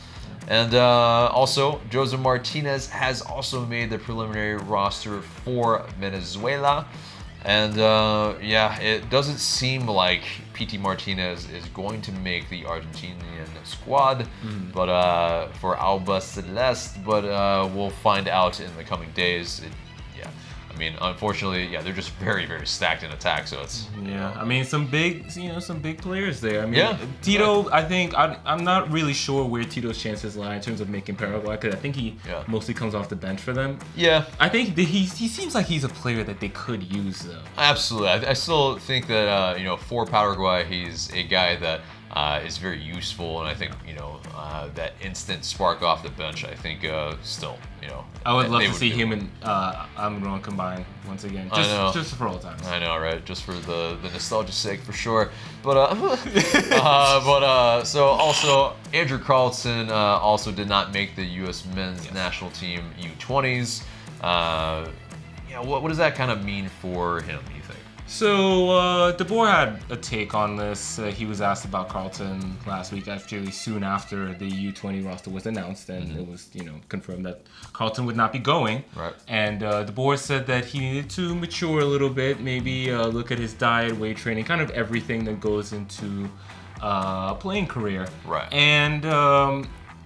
And also, Jose Martinez has also made the preliminary roster for Venezuela. And it doesn't seem like P.T. Martinez is going to make the Argentinian squad, but for Alba Celeste, but we'll find out in the coming days. Unfortunately, they're just very, very stacked in attack. So it's some big players there. Tito. I think I'm not really sure where Tito's chances lie in terms of making Paraguay, because I think he mostly comes off the bench for them. Yeah, I think he seems like he's a player that they could use though. Absolutely, I still think that for Paraguay, he's a guy that is very useful, and I think that instant spark off the bench. I think still I would love to see him and Amron combine once again, just for old times. I know, right? Just for the nostalgia's sake, for sure. But so also Andrew Carleton also did not make the U.S. men's national team U20s. What does that kind of mean for him, do you think? So DeBoer had a take on this. He was asked about Carleton last week, actually soon after the U20 roster was announced, and it was confirmed that Carleton would not be going. Right. And DeBoer said that he needed to mature a little bit, maybe look at his diet, weight training, kind of everything that goes into a playing career. Right. And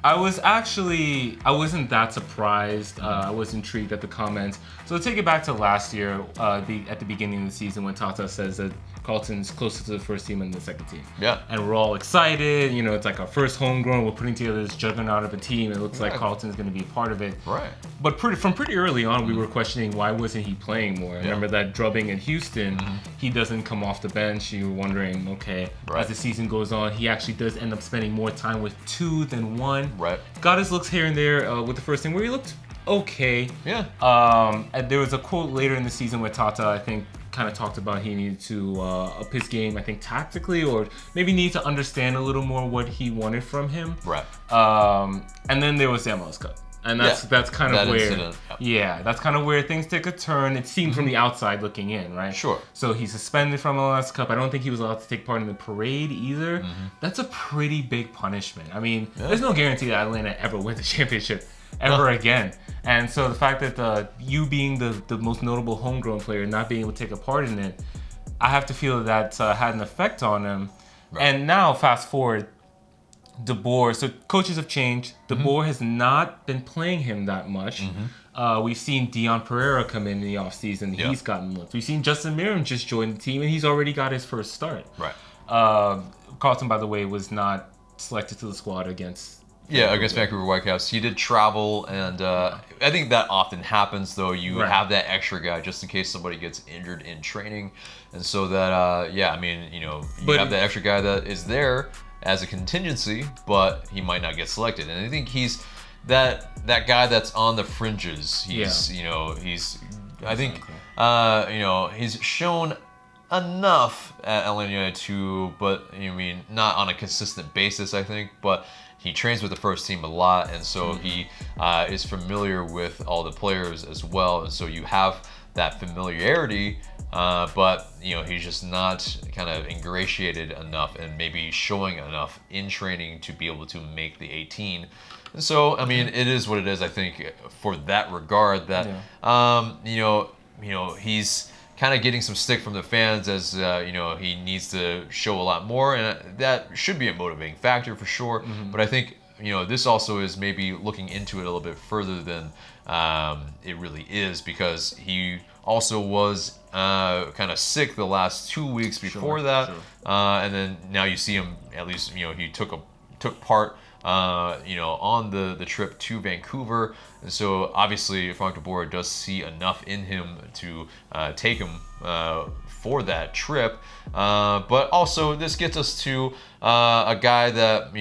I wasn't that surprised. I was intrigued at the comments. So to take it back to last year, at the beginning of the season, when Tata says that Carleton's closer to the first team than the second team. Yeah. And we're all excited. It's like our first homegrown. We're putting together this juggernaut of a team. It looks like Carleton's going to be a part of it. Right. But from pretty early on, we were questioning why wasn't he playing more. Remember that drubbing in Houston, he doesn't come off the bench. You were wondering, okay, as the season goes on, he actually does end up spending more time with two than one. Right. Got his looks here and there with the first team where he looked okay. Yeah. And there was a quote later in the season where Tata, I think, kind of talked about he needed to up his game, I think tactically, or maybe need to understand a little more what he wanted from him. Right. And then there was the MLS Cup. And that's kind of where incident. that's kind of where things take a turn. It seemed from the outside looking in, right? Sure. So he's suspended from MLS Cup. I don't think he was allowed to take part in the parade either. That's a pretty big punishment. I mean, there's no guarantee that Atlanta ever wins the championship ever again. And so the fact that you being the most notable homegrown player not being able to take a part in it, I have to feel that had an effect on him. Right. And now fast forward, DeBoer, so coaches have changed. DeBoer has not been playing him that much. We've seen Dion Pereira come in the offseason. He's gotten looks. We've seen Justin Merrim just join the team, and he's already got his first start. Right. Carlson, by the way, was not selected to the squad against Vancouver Whitecaps. He did travel, and I think that often happens, though. You have that extra guy just in case somebody gets injured in training. And so that, you have that extra guy that is there as a contingency, but he might not get selected. And I think he's that guy that's on the fringes. He's shown enough at Atlanta United too, but not on a consistent basis, I think, but he trains with the first team a lot, and so he is familiar with all the players as well, and so you have that familiarity, but he's just not kind of ingratiated enough and maybe showing enough in training to be able to make the 18. And so, it is what it is, I think, for that regard, that, he's kind of getting some stick from the fans as, he needs to show a lot more, and that should be a motivating factor for sure. But I think, this also is maybe looking into it a little bit further than it really is, because he also was kind of sick the last 2 weeks before that. And then now you see him, at least, he took part on the trip to Vancouver. And so obviously Frank de Boer does see enough in him to take him for that trip. But also this gets us to a guy that,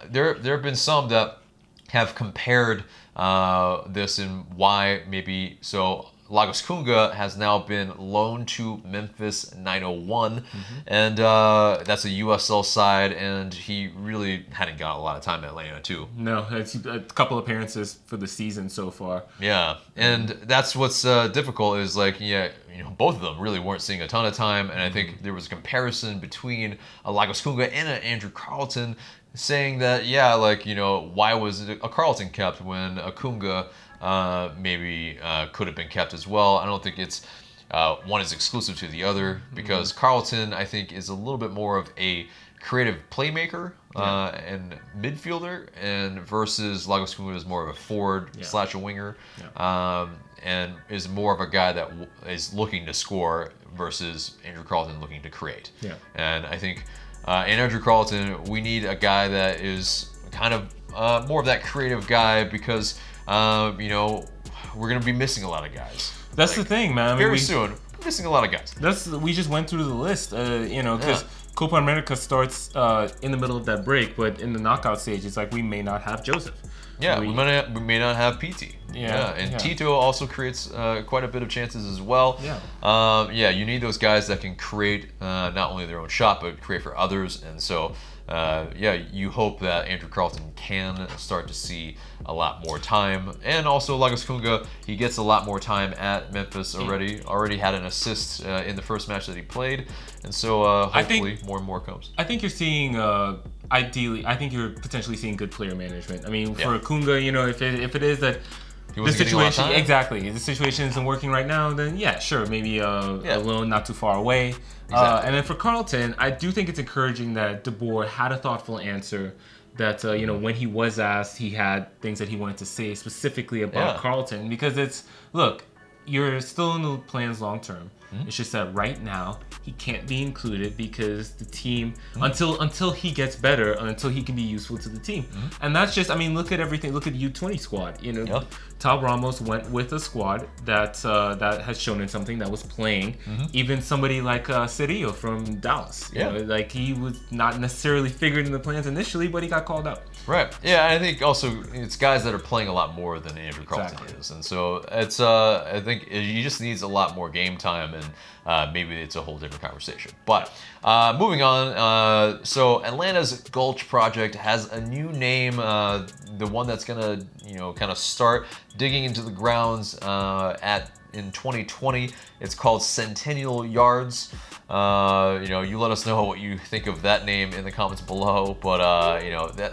there have been some that have compared this and why maybe so. Lagos Kunga has now been loaned to Memphis 901, and that's a USL side, and he really hadn't got a lot of time at Atlanta too. No, it's a couple appearances for the season so far. Yeah, and that's what's difficult is both of them really weren't seeing a ton of time, and I think there was a comparison between a Lagos Kunga and an Andrew Carleton, saying that why was a Carleton kept when a Kunga maybe could have been kept as well. I don't think it's one is exclusive to the other, because Carleton, I think, is a little bit more of a creative playmaker and midfielder, and versus Lagos Kunga is more of a forward / a winger, and is more of a guy that is looking to score versus Andrew Carleton looking to create. And I think in Andrew Carleton, we need a guy that is kind of more of that creative guy, because we're going to be missing a lot of guys. That's the thing, man. Very soon, we're missing a lot of guys. We just went through the list, because Copa America starts in the middle of that break, but in the knockout stage, it's like we may not have Joseph. Yeah, we may not have PT. And Tito also creates quite a bit of chances as well. Yeah. You need those guys that can create not only their own shot, but create for others. And so, you hope that Andrew Carleton can start to see a lot more time. And also Lagos Kunga, he gets a lot more time at Memphis already. Already had an assist in the first match that he played. And so hopefully more and more comes. I think you're seeing... ideally, I think you're potentially seeing good player management. I mean, for Kunga, if it is that the situation the situation isn't working right now, then sure, maybe a loan not too far away. And then for Carleton, I do think it's encouraging that De Boer had a thoughtful answer. That when he was asked, he had things that he wanted to say specifically about Carleton, because you're still in the plans long term. It's just that right now he can't be included because the team until he gets better, until he can be useful to the team. And that's just, look at everything. Look at the U20 squad. Tal Ramos went with a squad that has shown him something, that was playing. Even somebody like Cirillo from Dallas. Like he was not necessarily figured in the plans initially, but he got called up. Right. Yeah, I think also it's guys that are playing a lot more than Andrew Carleton is, and so it's I think he just needs a lot more game time, and maybe it's a whole different conversation. But moving on, so Atlanta's Gulch project has a new name, the one that's gonna kind of start digging into the grounds in 2020. It's called Centennial Yards. You let us know what you think of that name in the comments below. But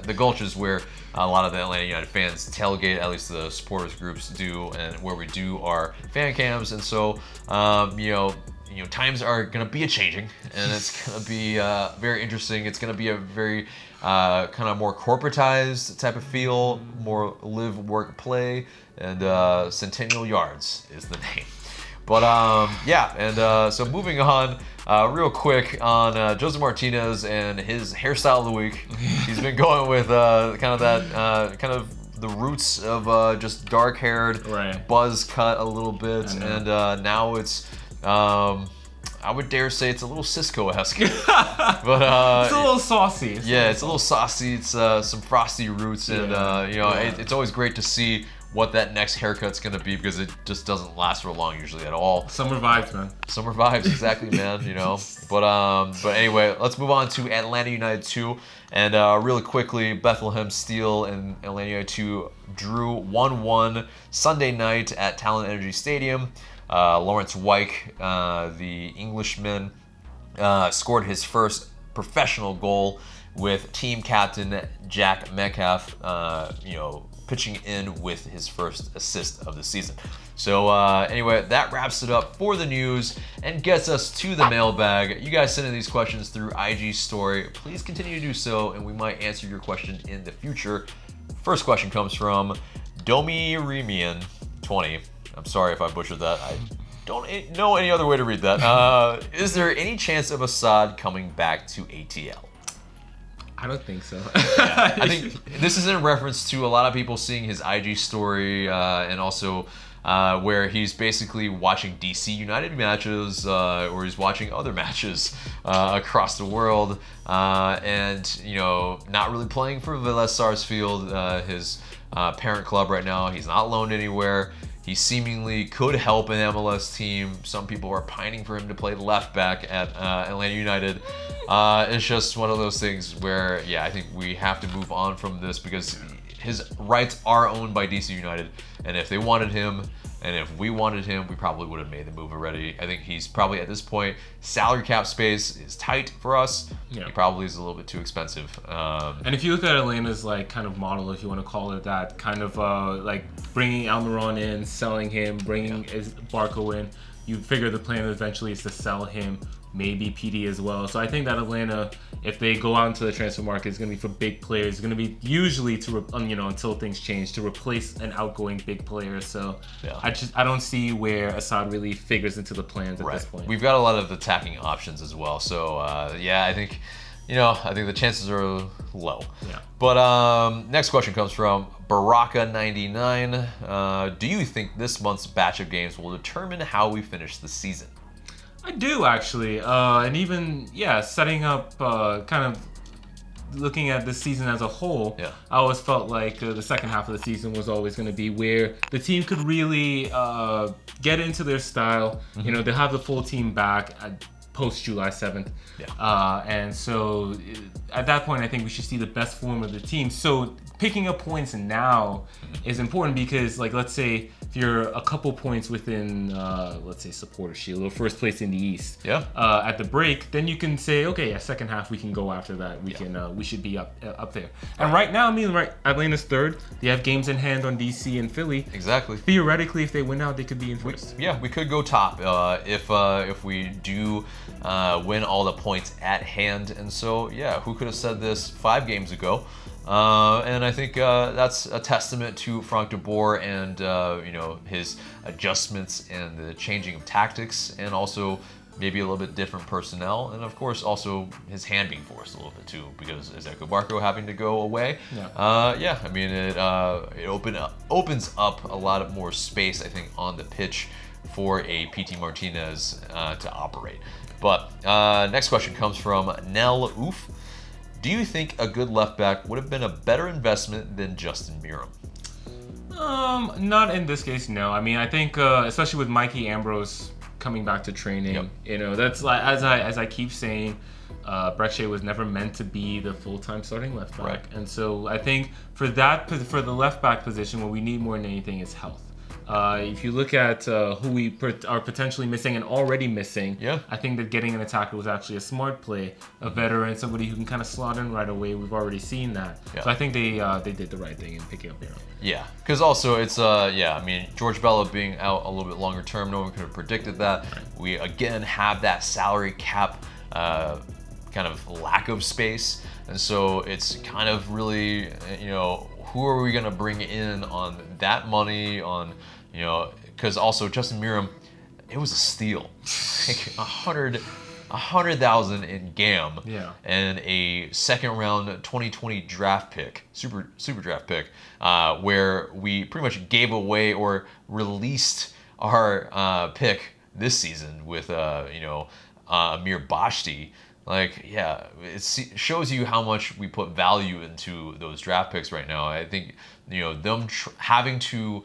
the Gulch is where a lot of the Atlanta United fans tailgate, at least the supporters groups do, and where we do our fan cams. And so times are gonna be changing, and it's gonna be very interesting. It's gonna be a very kind of more corporatized type of feel, more live, work, play, and Centennial Yards is the name. But so moving on real quick on José Martinez and his hairstyle of the week. He's been going with kind of the roots of just dark-haired, buzz cut a little bit, and now it's I would dare say it's a little Cisco-esque. But it's a little saucy. It's a little saucy. It's some frosty roots, and it's always great to see what that next haircut's gonna be, because it just doesn't last for long usually at all. Summer vibes, man. Summer vibes, exactly, man. But anyway, let's move on to Atlanta United 2, and really quickly, Bethlehem Steel and Atlanta United 2 drew 1-1 Sunday night at Talon Energy Stadium. Lawrence Wyke, the Englishman, scored his first professional goal, with team captain Jack Metcalf, pitching in with his first assist of the season. So anyway, that wraps it up for the news and gets us to the mailbag. You guys send in these questions through IG story. Please continue to do so, and we might answer your question in the future. First question comes from Domi Remian 20. I'm sorry if I butchered that. I don't know any other way to read that. Is there any chance of Assad coming back to ATL? I don't think so. I think this is in reference to a lot of people seeing his IG story, and also where he's basically watching DC United matches, or he's watching other matches across the world, and not really playing for Vélez Sarsfield, his parent club right now. He's not loaned anywhere. He seemingly could help an MLS team. Some people are pining for him to play left back at Atlanta United. It's just one of those things where, I think we have to move on from this, because his rights are owned by DC United. And if they wanted him, and if we wanted him, we probably would have made the move already. I think he's probably, at this point, salary cap space is tight for us. He probably is a little bit too expensive. And if you look at Atlanta's kind of model, if you want to call it that, kind of bringing Almiron in, selling him, bringing Barco in, you figure the plan eventually is to sell him, maybe PD as well. So I think that Atlanta, if they go out into the transfer market, is going to be for big players. It's going to be usually to until things change, to replace an outgoing big player. So I don't see where Assad really figures into the plans at this point. We've got a lot of attacking options as well. So I think the chances are low. But next question comes from Baraka99. Do you think this month's batch of games will determine how we finish the season? I do actually, and even setting up kind of looking at this season as a whole. Yeah. I always felt like the second half of the season was always going to be where the team could really get into their style. You know, they'll have the full team back post July 7th. Yeah. And so at that point, I think we should see the best form of the team. So picking up points now is important because, like, let's say if you're a couple points within, let's say, Supporter Shield or first place in the East, at the break, then you can say, okay, second half we can go after that. We should be up there. And right now, I mean, Atlanta's third. They have games in hand on DC and Philly. Exactly. Theoretically, if they win out, they could be in first. We could go top if we do win all the points at hand. And so, who could have said this 5 games ago? And I think that's a testament to Frank de Boer and his adjustments and the changing of tactics, and also maybe a little bit different personnel, and of course also his hand being forced a little bit too because Ezeko Barco having to go away. I mean it opens up a lot of more space, I think, on the pitch for a PT Martinez to operate. But next question comes from Nell Oof. Do you think a good left back would have been a better investment than Justin Meram? Not in this case, no. I mean, I think especially with Mikey Ambrose coming back to training, that's like as I keep saying, Brek Shea was never meant to be the full-time starting left back, and so I think for the left back position, what we need more than anything is health. If you look at who we are potentially missing and already missing, I think that getting an attacker was actually a smart play. A veteran, somebody who can kind of slot in right away. We've already seen that. So I think they did the right thing in picking up Meram. Yeah, because also it's I mean, George Bello being out a little bit longer term, no one could have predicted that. We again have that salary cap kind of lack of space, and so it's kind of really who are we going to bring in on that money on, because also Justin Meram, it was a steal. Like 100,000 in GAM and a second round 2020 draft pick, super draft pick, where we pretty much gave away or released our pick this season with Amir Bashti. Like, it shows you how much we put value into those draft picks right now. I think, them having to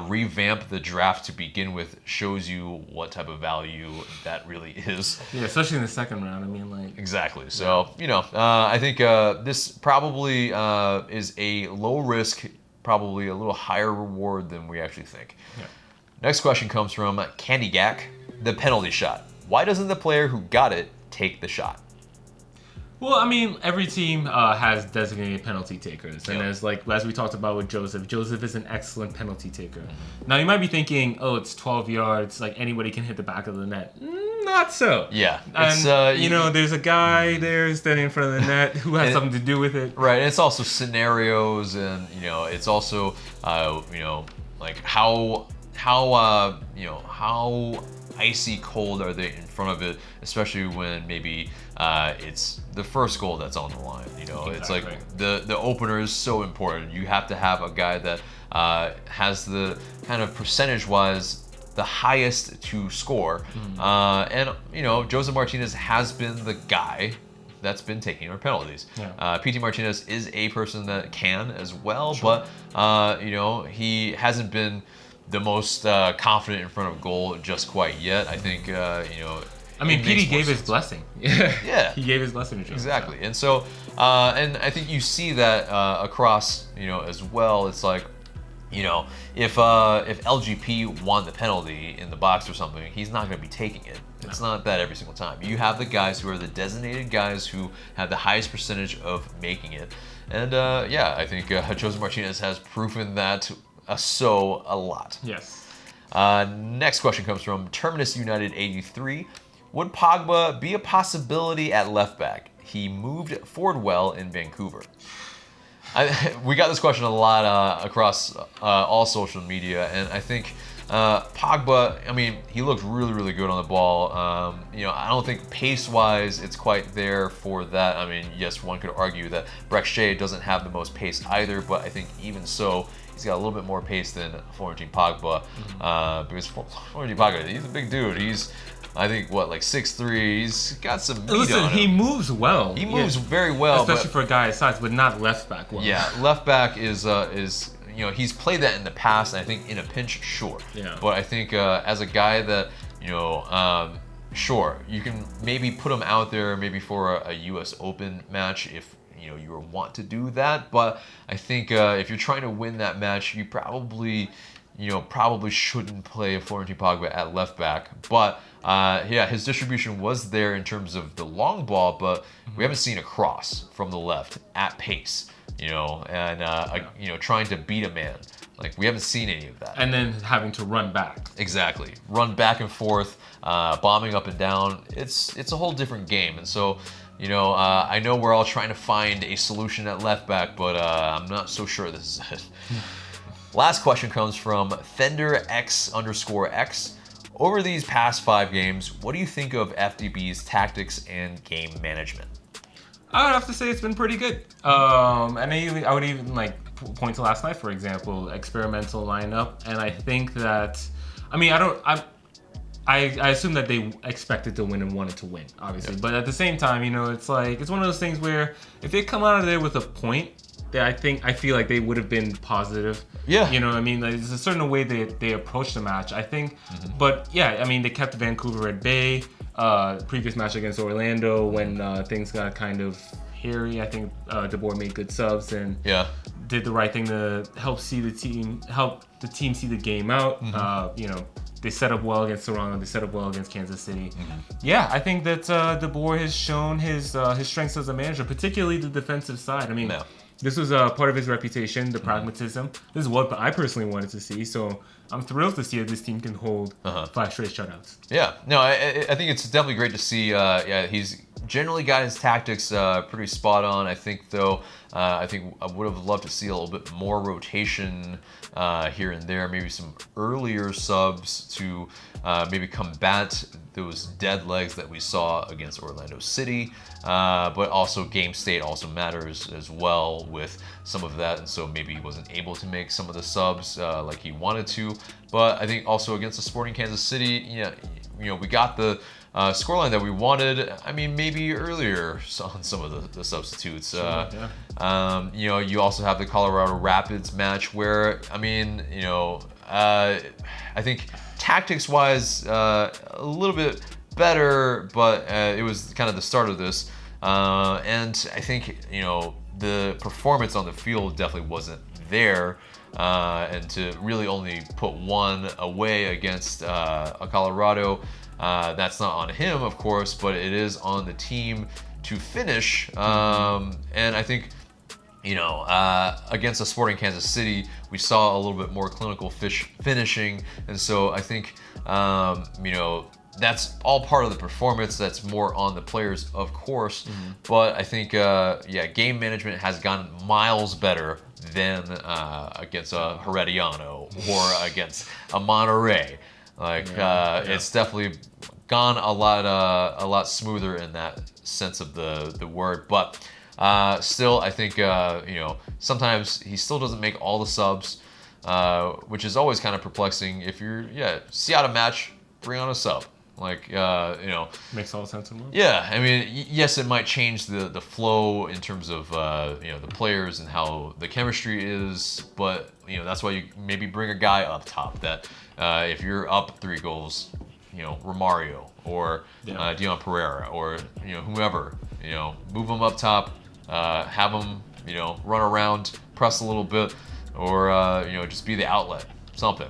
revamp the draft to begin with shows you what type of value that really is. Yeah, especially in the second round. I mean, like... Exactly. So, I think this probably is a low risk, probably a little higher reward than we actually think. Next question comes from Candy Gack. The penalty shot. Why doesn't the player who got it take the shot? Well, I mean, every team has designated penalty takers, and as we talked about with Joseph is an excellent penalty taker. Now you might be thinking, oh, it's 12 yards, like anybody can hit the back of the net. Not so. Yeah, and there's a guy there standing in front of the net who has something to do with it. Right, and it's also scenarios, and it's also like how icy cold are they in front of it, especially when maybe it's the first goal that's on the line. Exactly. It's like the opener is so important. You have to have a guy that has the kind of percentage-wise the highest to score. And Joseph Martinez has been the guy that's been taking our penalties. PT Martinez is a person that can as well, but he hasn't been the most confident in front of goal just quite yet. I think I mean, PD gave his blessing. Yeah, he gave his blessing to Joe. Exactly, and so and I think you see that across as well. It's like if LGP won the penalty in the box or something, he's not going to be taking it. It's not that every single time. You have the guys who are the designated guys who have the highest percentage of making it, and I think Jose Martinez has proven that a lot. Yes. Next question comes from Terminus United 83. Would Pogba be a possibility at left back? He moved forward well in Vancouver. We got this question a lot across all social media, and I think Pogba, I mean, he looked really, really good on the ball. I don't think pace-wise it's quite there for that. I mean, yes, one could argue that Brek Shea doesn't have the most pace either, but I think even so, he's got a little bit more pace than Florentin Pogba, because Florentin Pogba, he's a big dude. He's, I think, like 6'3". He's got some meat Listen, on him. he moves well. He moves very well, especially for a guy his size, but not left back well. Yeah, left back is he's played that in the past, and I think in a pinch, sure. Yeah. But I think as a guy that sure, you can maybe put him out there maybe for a U.S. Open match if you want to do that. But I think if you're trying to win that match, you probably shouldn't play Florentin Pogba at left back. But his distribution was there in terms of the long ball, but we haven't seen a cross from the left at pace. Trying to beat a man. Like, we haven't seen any of that. And then having to run back. Exactly. Run back and forth, bombing up and down. It's a whole different game. And so, I know we're all trying to find a solution at left back, but I'm not so sure this is it. Last question comes from FenderX_X. Over these past 5 games, what do you think of FDB's tactics and game management? I would have to say it's been pretty good. And I would even point to last night, for example, experimental lineup. And I think that, I assume that they expected to win and wanted to win, obviously. But at the same time, it's one of those things where if they come out of there with a point, that I feel like they would have been positive. Yeah. There's a certain way they approach the match, I think. But yeah, they kept Vancouver at bay. Previous match against Orlando, when things got kind of hairy, I think De Boer made good subs and did the right thing to help the team see the game out. They set up well against Toronto. They set up well against Kansas City. Yeah, I think that De Boer has shown his strengths as a manager, particularly the defensive side. This was part of his reputation, the pragmatism. This is what I personally wanted to see. So I'm thrilled to see that this team can hold 5 straight shutouts. Yeah, no, I think it's definitely great to see. He's generally got his tactics pretty spot on. I think, though, I would have loved to see a little bit more rotation here and there. Maybe some earlier subs to maybe combat those dead legs that we saw against Orlando City. But also game state also matters as well with some of that, and so maybe he wasn't able to make some of the subs like he wanted to. But I think also against the Sporting Kansas City, we got the scoreline that we wanted. Maybe earlier on some of the substitutes. Sure, you also have the Colorado Rapids match where I think tactics-wise a little bit better, but it was kind of the start of this. And I think the performance on the field definitely wasn't there. And to really only put one away against a Colorado, that's not on him, of course, but it is on the team to finish. And I think, against a Sporting Kansas City, we saw a little bit more clinical finishing. And so I think, that's all part of the performance. That's more on the players, of course. But I think, game management has gotten miles better than against a Herediano or against a Monterrey. It's definitely gone a lot smoother in that sense of the word. But still, I think sometimes he still doesn't make all the subs, which is always kind of perplexing. If you're see out a match, bring on a sub. Makes all the sense in the world. Yeah, yes, it might change the flow in terms of the players and how the chemistry is, but that's why you maybe bring a guy up top that if you're up 3 goals, Romario or Dion Pereira or whomever, move them up top, have them run around, press a little bit, or just be the outlet, something.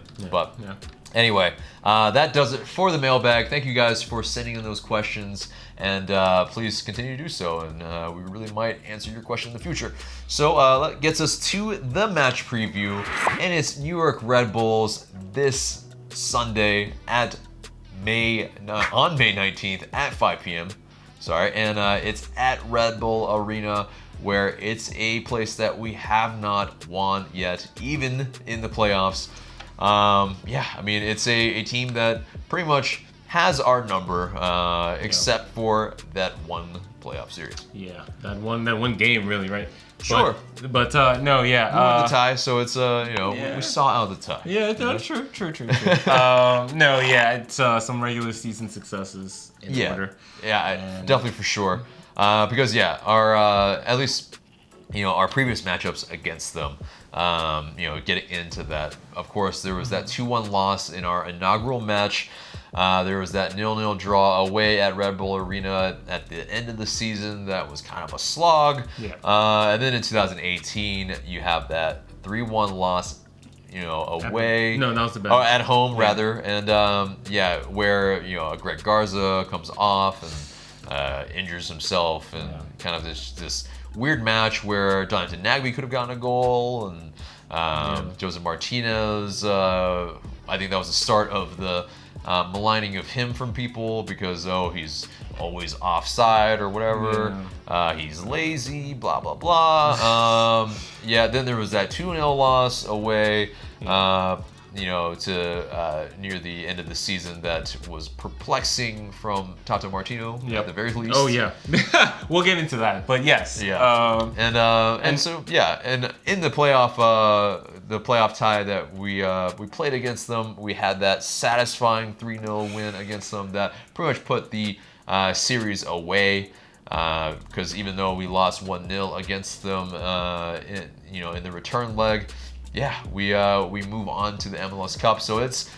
Anyway, that does it for the mailbag. Thank you guys for sending in those questions, and please continue to do so, and we really might answer your question in the future. So that gets us to the match preview, and it's New York Red Bulls this Sunday on May 19th at 5 p.m. And it's at Red Bull Arena, where it's a place that we have not won yet, even in the playoffs. It's a team that pretty much has our number, except for that one playoff series. Yeah, that one game, really, right? Sure. But no, yeah. We won the tie, so it's we saw out the tie. Yeah, true. No, yeah, it's some regular season successes in order. Yeah, definitely for sure. Because our at least our previous matchups against them, getting into that. Of course, there was that 2-1 loss in our inaugural match. There was that 0-0 draw away at Red Bull Arena at the end of the season. That was kind of a slog. Yeah. And then in 2018, you have that 3-1 loss, away. No, that was the best. Oh, at home rather. And where Greg Garza comes off and injures himself, and kind of this weird match where Jonathan Nagbe could have gotten a goal, and Joseph Martinez. I think that was the start of the maligning of him from people because he's always offside or whatever. He's lazy, blah blah blah. Then there was that 2-0 loss away. To near the end of the season that was perplexing from Tata Martino at the very least. Oh yeah, we'll get into that, but yes. Yeah. And in the playoff tie that we played against them, we had that satisfying 3-0 win against them that pretty much put the series away. Because even though we lost 1-0 against them, in the return leg. We move on to the MLS Cup, so it's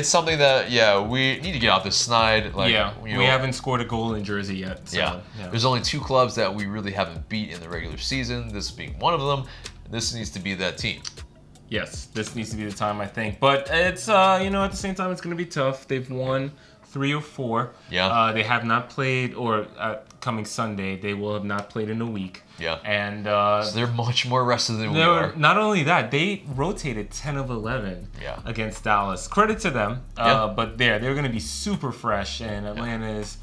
something that we need to get out this snide. We haven't scored a goal in Jersey yet. So, There's only 2 clubs that we really haven't beat in the regular season. This being one of them. This needs to be that team. Yes, this needs to be the time, I think. But it's at the same time it's going to be tough. They've won 3 or 4. Yeah. They have not played, or coming Sunday, they will have not played in a week. Yeah. And so they're much more rested than we are. Not only that, they rotated 10 of 11 against Dallas. Credit to them. But they're going to be super fresh, and Atlanta is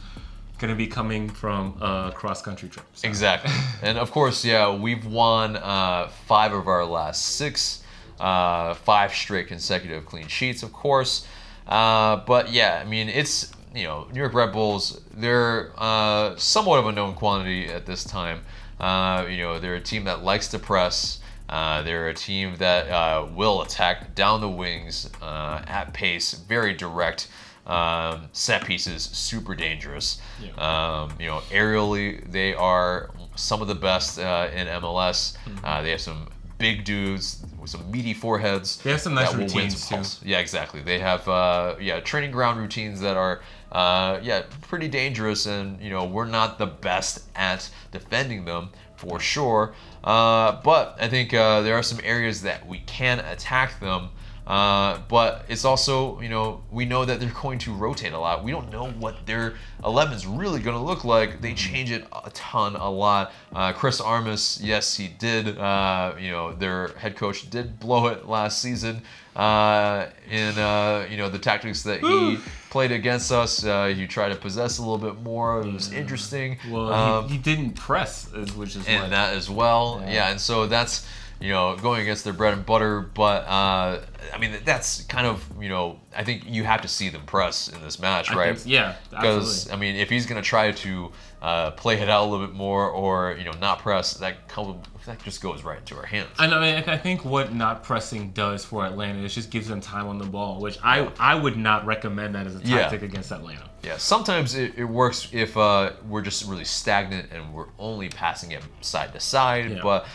going to be coming from a cross-country trip. So. Exactly. And of course, we've won 5 of our last 6, 5 straight consecutive clean sheets, of course. But it's New York Red Bulls. They're somewhat of a known quantity at this time. They're a team that likes to press. They're a team that will attack down the wings at pace, very direct. Set pieces, super dangerous. Aerially, they are some of the best in MLS. They have some big dudes with some meaty foreheads. They have some nice routines too. Yeah, exactly. They have training ground routines that are pretty dangerous, and we're not the best at defending them for sure. But I think there are some areas that we can attack them. But it's also, we know that they're going to rotate a lot. We don't know what their 11 is really going to look like. They change it a lot. Chris Armas, yes, he did. Their head coach did blow it last season in the tactics that he played against us. He tried to possess a little bit more. It was interesting. Well, he didn't press, which is and that as well. Yeah, and so that's going against their bread and butter, but that's kind of, I think you have to see them press in this match, right? Absolutely. Because, if he's going to try to play it out a little bit more or, not press, that just goes right into our hands. I think what not pressing does for Atlanta is just gives them time on the ball, which I would not recommend that as a tactic against Atlanta. Yeah, sometimes it works if we're just really stagnant and we're only passing it side to side, but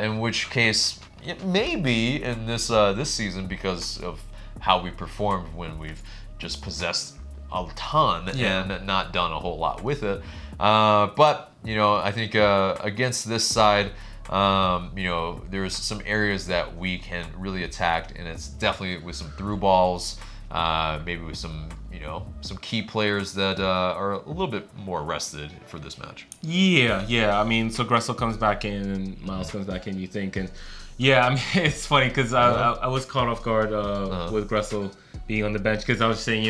in which case it may be in this season because of how we performed when we've just possessed a ton and not done a whole lot with it. But I think against this side, there's some areas that we can really attack, and it's definitely with some through balls, maybe with some key players that are a little bit more rested for this match. So Gressel comes back in and Miles comes back in, you think, and it's funny because I was caught off guard with Gressel being on the bench, because I was saying,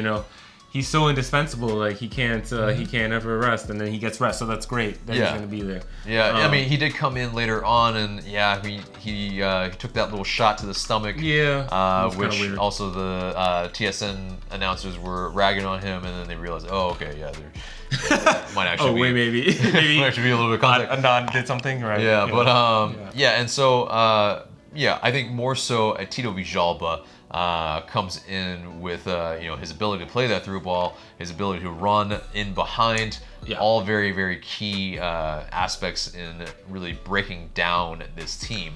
he's so indispensable. Like he can't ever rest, and then he gets rest. So that's great that he's going to be there. Yeah, I mean, he did come in later on, and he took that little shot to the stomach. Yeah, which also the TSN announcers were ragging on him, and then they realized, oh, okay, yeah, there might actually be maybe might actually be a little bit of contact. Adnan did something, right? Yeah, but and so I think more so Tito Villalba comes in with his ability to play that through ball, his ability to run in behind, all very, very key aspects in really breaking down this team.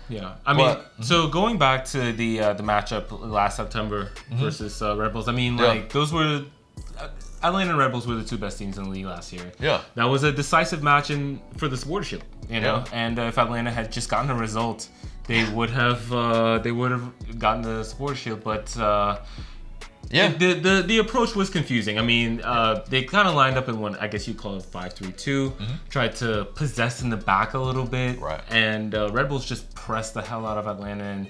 Yeah, I mean, so going back to the matchup last September versus Red Bulls, I mean, like those were. Atlanta and Red Bulls were the two best teams in the league last year. Yeah, that was a decisive match for the supportership, And if Atlanta had just gotten a result, they would have gotten the supportership. But the approach was confusing. I mean, they kind of lined up in one. I guess you call it 5-3-2. Tried to possess in the back a little bit, right? And Red Bulls just pressed the hell out of Atlanta, and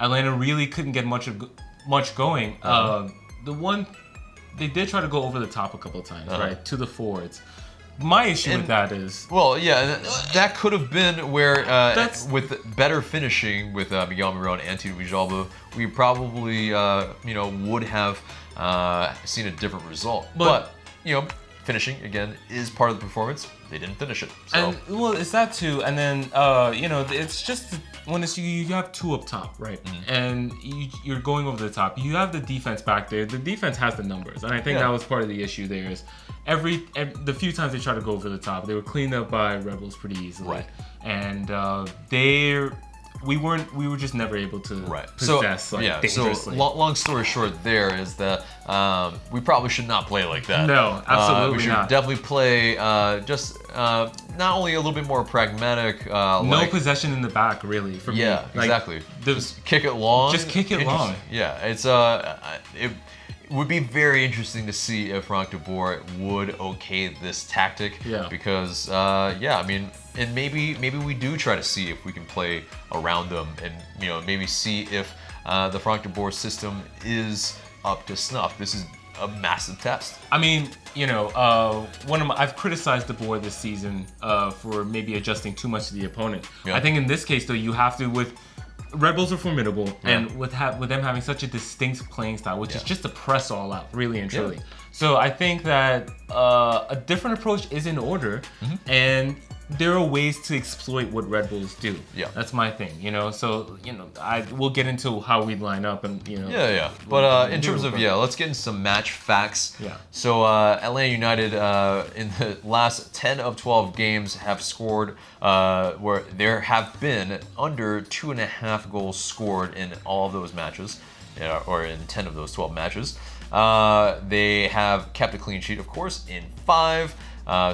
Atlanta really couldn't get much going. They did try to go over the top a couple of times, right, to the forwards. My issue with that is... Well, yeah, that could have been where, with better finishing with Miguel Miron and Tito Villalba, we probably, would have seen a different result. But finishing, again, is part of the performance. They didn't finish it. So. And, well, it's that too. And then, it's just... When you have two up top, right, and you're going over the top, you have the defense back there. The defense has the numbers, and I think that was part of the issue there. Is the few times they try to go over the top, they were cleaned up by Red Bulls pretty easily, right? And we were just never able to possess dangerously. So long story short, there is that we probably should not play like that. No, absolutely we should not. Definitely play not only a little bit more pragmatic. No possession in the back, really. For me. Yeah, exactly. Just kick it long. Just kick it long. Yeah, it's it would be very interesting to see if Frank de Boer would okay this tactic. Yeah. Because I mean, and maybe we do try to see if we can play around them, and maybe see if the Frank de Boer system is up to snuff. This is a massive test. I mean, I've criticized de Boer this season for maybe adjusting too much to the opponent. Yeah. I think in this case, though, you have to with. Red Bulls are formidable, and with them having such a distinct playing style, which is just to press all out, really and truly. Yeah. So I think that a different approach is in order, and there are ways to exploit what Red Bulls do. Yeah, that's my thing. So we'll get into how we line up, and But in terms of let's get into some match facts. Yeah. So Atlanta United in the last 10 of 12 games have scored where there have been under 2.5 goals scored in all of those matches, or in 10 of those 12 matches. They have kept a clean sheet, of course, in 5.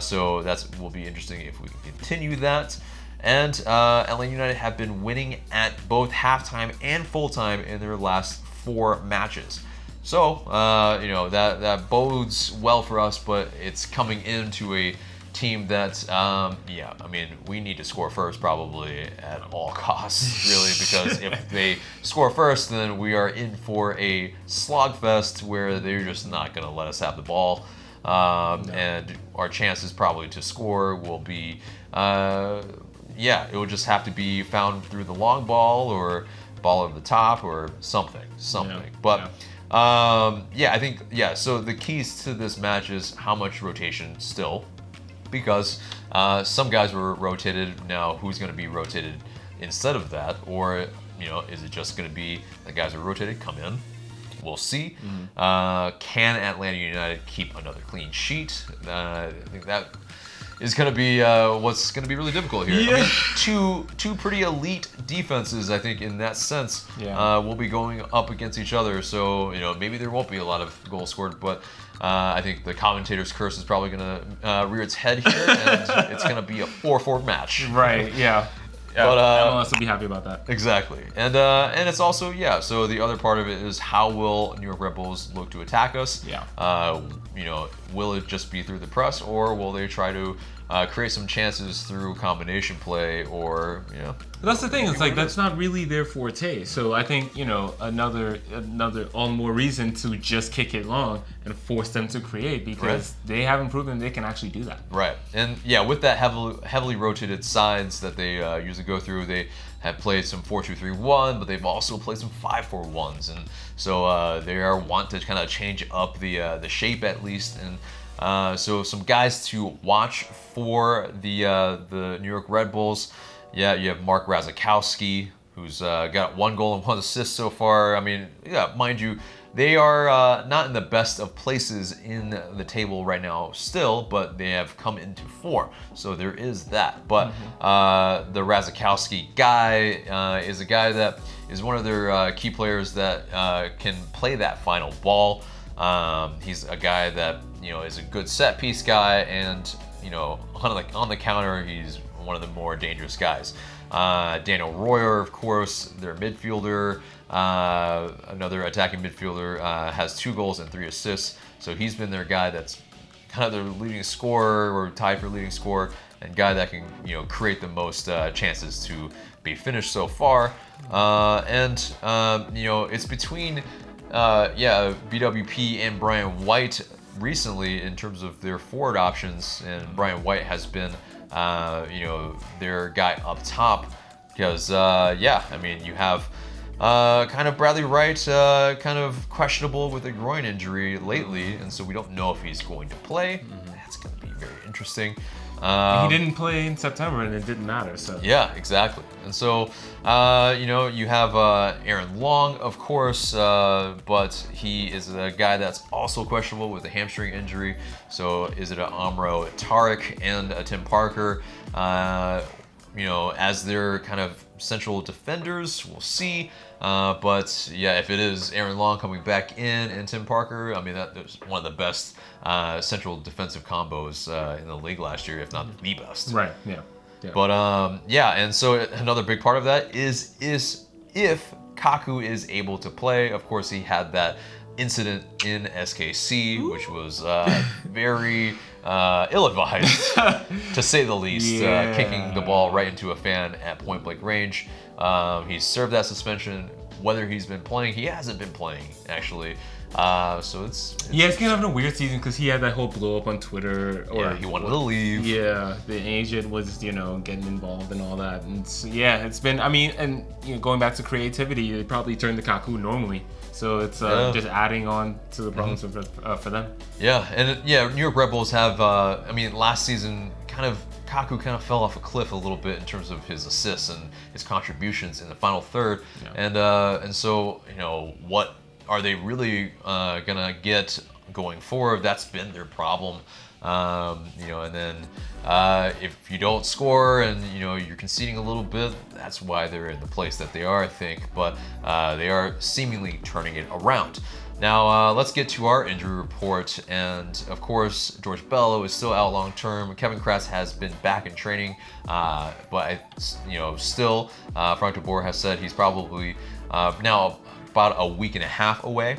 So that will be interesting if we can continue that. And LA United have been winning at both halftime and full-time in their last 4 matches. So, that bodes well for us, but it's coming into a team that, we need to score first probably at all costs, really, because if they score first, then we are in for a slogfest where they're just not going to let us have the ball. And our chances probably to score will be, it will just have to be found through the long ball or ball over the top or something. But I think so the keys to this match is how much rotation still, because some guys were rotated. Now who's going to be rotated instead of that, or is it just going to be the guys who are rotated come in? We'll see. Can Atlanta United keep another clean sheet? I think that is going to be what's going to be really difficult here. Yeah. I mean, two pretty elite defenses, I think, in that sense, will be going up against each other. So maybe there won't be a lot of goals scored, but I think the commentator's curse is probably going to rear its head here, and it's going to be a 4-4 match. Right. Yeah. Yeah, but MLS will be happy about that. Exactly, and it's also so the other part of it is how will New York Red Bulls look to attack us? Yeah. Will it just be through the press, or will they try to create some chances through combination play or, That's the thing. It's like that's not really their forte. So I think another all more reason to just kick it long and force them to create because they haven't proven they can actually do that. Right, and yeah, with that heavily rotated sides that they usually go through, they have played some 4-2-3-1, but they've also played some 5-4-1s, and so they are want to kind of change up the shape at least, and so some guys to watch for the New York Red Bulls. Yeah, you have Marc Razakowski, who's got 1 goal and 1 assist so far. I mean, yeah, mind you, they are not in the best of places in the table right now still, but they have come into form. So there is that. But the Razakowski guy is a guy that is one of their key players that can play that final ball. He's a guy that, is a good set piece guy, and, on the counter, he's one of the more dangerous guys. Daniel Royer, of course, their midfielder, another attacking midfielder, has 2 goals and 3 assists. So he's been their guy that's kind of their leading scorer or tied for leading scorer, and guy that can create the most chances to be finished so far. It's between BWP and Brian White recently in terms of their forward options, and Brian White has been their guy up top because you have kind of Bradley Wright kind of questionable with a groin injury lately, and so we don't know if he's going to play. That's going to be very interesting. He didn't play in September, and it didn't matter. So yeah, exactly. And so you have Aaron Long, of course, but he is a guy that's also questionable with a hamstring injury. So is it an Amro Tarek and a Tim Parker? As their kind of central defenders, we'll see. But yeah, if it is Aaron Long coming back in and Tim Parker, I mean, that's one of the best central defensive combos in the league last year, if not the best. Right. Yeah. But and so another big part of that is if Kaku is able to play. Of course, he had that incident in SKC, which was very ill-advised, to say the least, kicking the ball right into a fan at point-blank range. He's served that suspension. Whether he's been playing, he hasn't been playing, actually. So it's he's kind of having a weird season because he had that whole blow up on Twitter. He wanted to leave. Yeah, the agent was getting involved and all that, and so, it's been. I mean, and going back to creativity, they probably turned to Kaku normally. So it's just adding on to the problems for them. Yeah, and New York Red Bulls have. Last season, Kaku kind of fell off a cliff a little bit in terms of his assists and his contributions in the final third, and so what are they really gonna get going forward? That's been their problem. And then if you don't score and you're conceding a little bit, that's why they're in the place that they are, I think. But they are seemingly turning it around. Now let's get to our injury report, and of course George Bello is still out long term. Kevin Kratz has been back in training, but still Frank de Boer has said he's probably now about a week and a half away.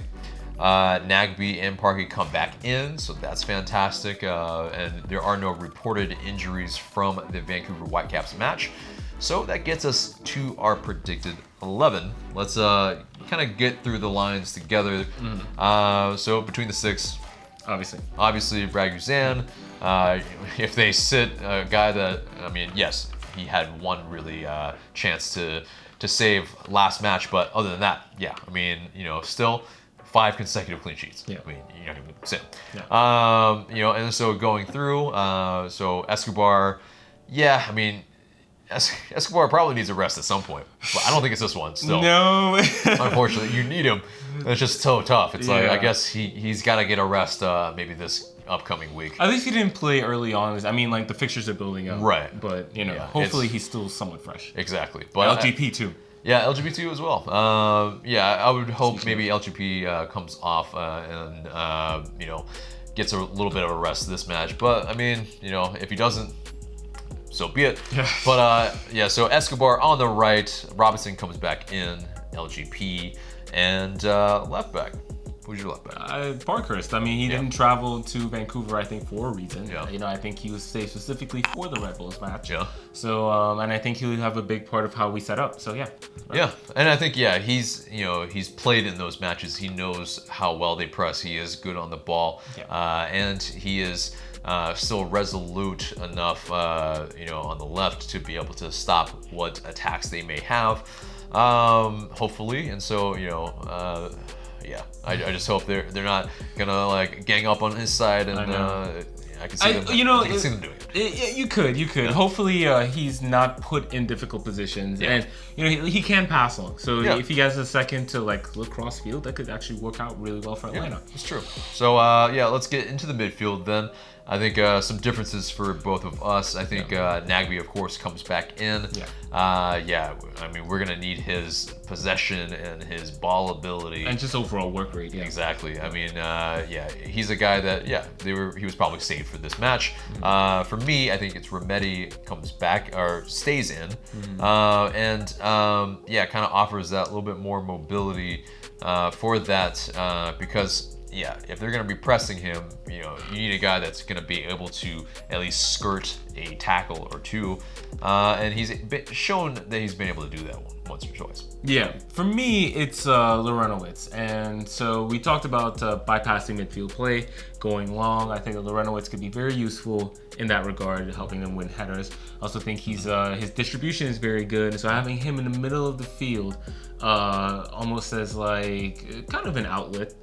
Nagbe and Parky come back in, so that's fantastic. And there are no reported injuries from the Vancouver Whitecaps match. So that gets us to our predicted 11. Let's kind of get through the lines together. So between the 6, obviously Brad Guzan. If they sit a guy that, yes, he had one really chance to save last match, but other than that, still 5 consecutive clean sheets. You're not even sit. And so going through, so Escobar, Escobar probably needs a rest at some point, but I don't think it's this one. Still, no. Unfortunately, you need him. It's just so tough. It's like I guess he's got to get a rest maybe this upcoming week. At least he didn't play early on. The fixtures are building up. Right. But hopefully he's still somewhat fresh. Exactly. But LGP too. Yeah, LGP2 as well. I would hope maybe LGP comes off and gets a little bit of a rest this match. But if he doesn't, so be it. But so Escobar on the right, Robinson comes back in, LGP, and left back. Who's your left back? Parkhurst. I mean, he didn't travel to Vancouver, I think, for a reason. Yeah. You know, I think he was saved specifically for the Red Bulls match. Yeah. So, and I think he'll have a big part of how we set up. So, yeah. Yeah, and I think he's played in those matches. He knows how well they press. He is good on the ball, and he is still resolute enough, on the left to be able to stop what attacks they may have, hopefully. And so, I just hope they're not gonna like gang up on his side, and I can see them. I can see them doing it. You could. Yeah. Hopefully, he's not put in difficult positions, and he can pass long. So if he has a second to like look cross field, that could actually work out really well for Atlanta. It's true. So let's get into the midfield then. I think some differences for both of us. I think Nagbe, of course, comes back in. I mean, we're gonna need his possession and his ball ability and just overall work rate. Yeah, exactly. I mean, he's a guy that he was probably saved for this match. For me, I think it's Remedi comes back or stays in, and kind of offers that little bit more mobility for that because. Yeah, if they're going to be pressing him, you need a guy that's going to be able to at least skirt a tackle or two. And he's shown that he's been able to do that once or twice. Yeah, for me, it's Lorenowitz. And so we talked about bypassing midfield play, going long. I think that Lorenowitz could be very useful in that regard, helping them win headers. I also think his distribution is very good. So having him in the middle of the field almost as like kind of an outlet,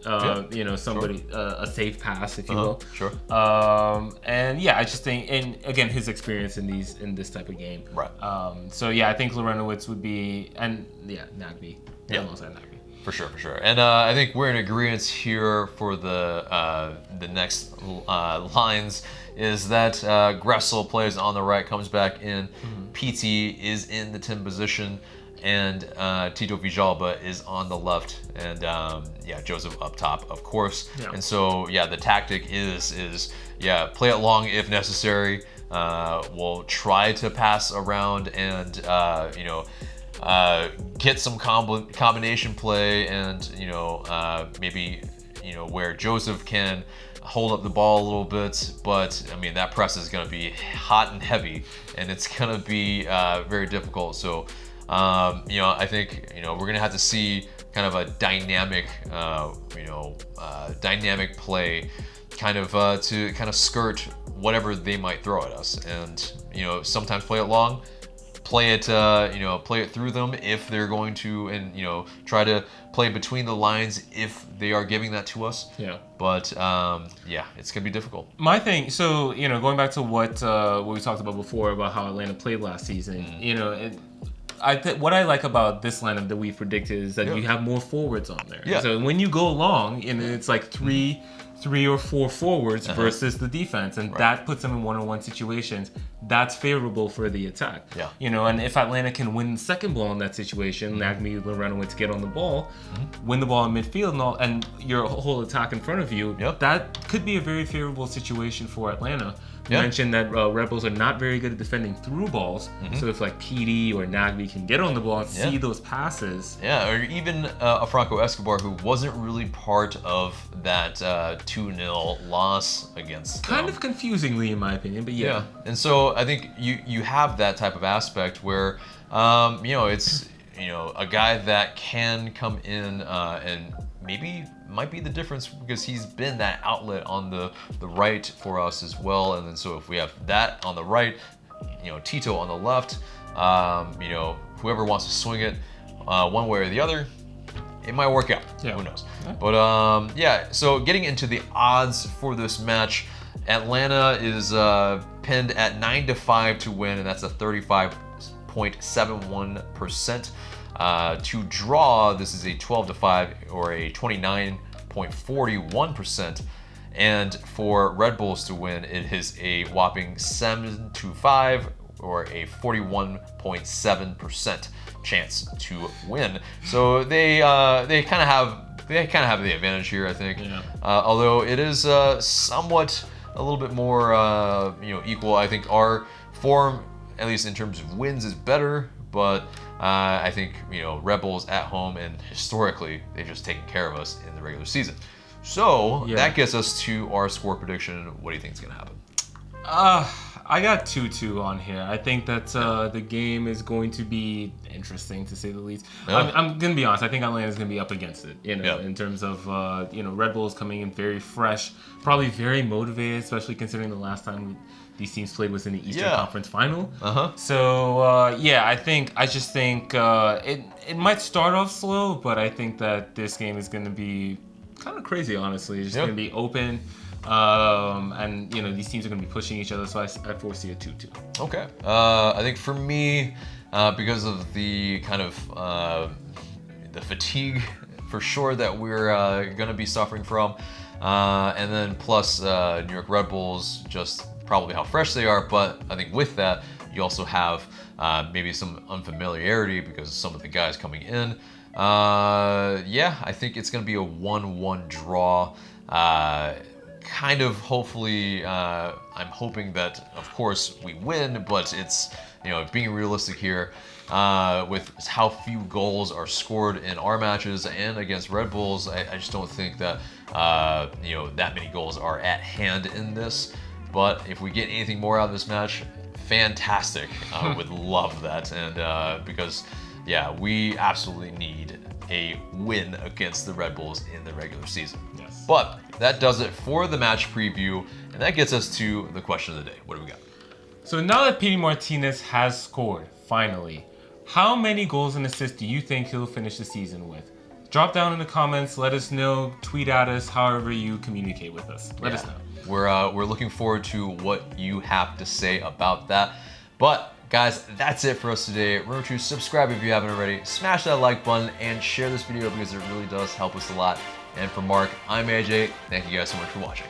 somebody, a safe pass, if you will. Sure. I just think, and again, his experience in this type of game. Right. I think Lorenowitz would be, and Nagbe. Yeah. Alongside Nagbe. For sure. And I think we're in agreement here for the next lines is that Gressel plays on the right, comes back in. PT is in the 10 position. And Tito Villalba is on the left, and Joseph up top, of course. Yeah. And so the tactic is play it long if necessary. We'll try to pass around and get some combination play, and maybe where Joseph can hold up the ball a little bit, but I mean that press is going to be hot and heavy, and it's going to be very difficult. So. I think we're gonna have to see kind of a dynamic, dynamic play, kind of to kind of skirt whatever they might throw at us, and sometimes play it long, play it through them if they're going to, and try to play between the lines if they are giving that to us. Yeah. But it's gonna be difficult. My thing, so going back to what we talked about before about how Atlanta played last season, what I like about this lineup that we predicted is that you have more forwards on there. Yeah. So when you go long, and it's like three or four forwards versus the defense, and that puts them in one-on-one situations. That's favorable for the attack. Yeah. And if Atlanta can win the second ball in that situation, Nagbe, Lorenowitz get on the ball, win the ball in midfield, and your whole attack in front of you, that could be a very favorable situation for Atlanta. You mentioned that Rebels are not very good at defending through balls. So if like PD or Nagbe can get on the ball and see those passes. Yeah, or even a Franco Escobar who wasn't really part of that 2-0 loss against them. Kind of confusingly in my opinion, but yeah. And so I think you have that type of aspect where it's a guy that can come in and maybe might be the difference because he's been that outlet on the right for us as well. And then so if we have that on the right, Tito on the left, whoever wants to swing it one way or the other, it might work out. Who knows? But so getting into the odds for this match, Atlanta is pinned at 9-5 to win, and that's a 35.71%. To draw, this is a 12-5 or a 29.41%. And for Red Bulls to win, it is a whopping 7-5 or a 41.7% chance to win. So they kind of have the advantage here, I think. Although it is somewhat a little bit more equal. I think our form, at least in terms of wins, is better. but I think, Red Bulls at home, and historically, they've just taken care of us in the regular season. So that gets us to our score prediction. What do you think is going to happen? I got 2-2 on here. I think that the game is going to be interesting, to say the least. Yeah. I'm going to be honest. I think Atlanta's going to be up against it, in terms of, Red Bulls coming in very fresh, probably very motivated, especially considering the last time these teams played was in the Eastern Conference Final. So, I just think it might start off slow, but I think that this game is going to be kind of crazy, honestly. It's just going to be open. And these teams are going to be pushing each other, so I foresee a 2-2. Okay. I think for me, because of the kind of the fatigue for sure that we're going to be suffering from, and then plus New York Red Bulls, just probably how fresh they are, but I think with that, you also have maybe some unfamiliarity because of some of the guys coming in. I think it's going to be a 1-1 draw. Kind of hopefully, I'm hoping that, of course, we win, but it's, being realistic here, with how few goals are scored in our matches and against Red Bulls, I just don't think that, that many goals are at hand in this. But if we get anything more out of this match, fantastic. I would love that. And because, we absolutely need a win against the Red Bulls in the regular season. Yes. But that does it for the match preview, and that gets us to the question of the day. What do we got? So now that Pity Martinez has scored, finally, how many goals and assists do you think he'll finish the season with? Drop down in the comments, let us know, tweet at us, however you communicate with us. Let us know. We're looking forward to what you have to say about that. But guys, that's it for us today. Remember to subscribe if you haven't already, smash that like button, and share this video because it really does help us a lot. And for Mark, I'm AJ. Thank you guys so much for watching.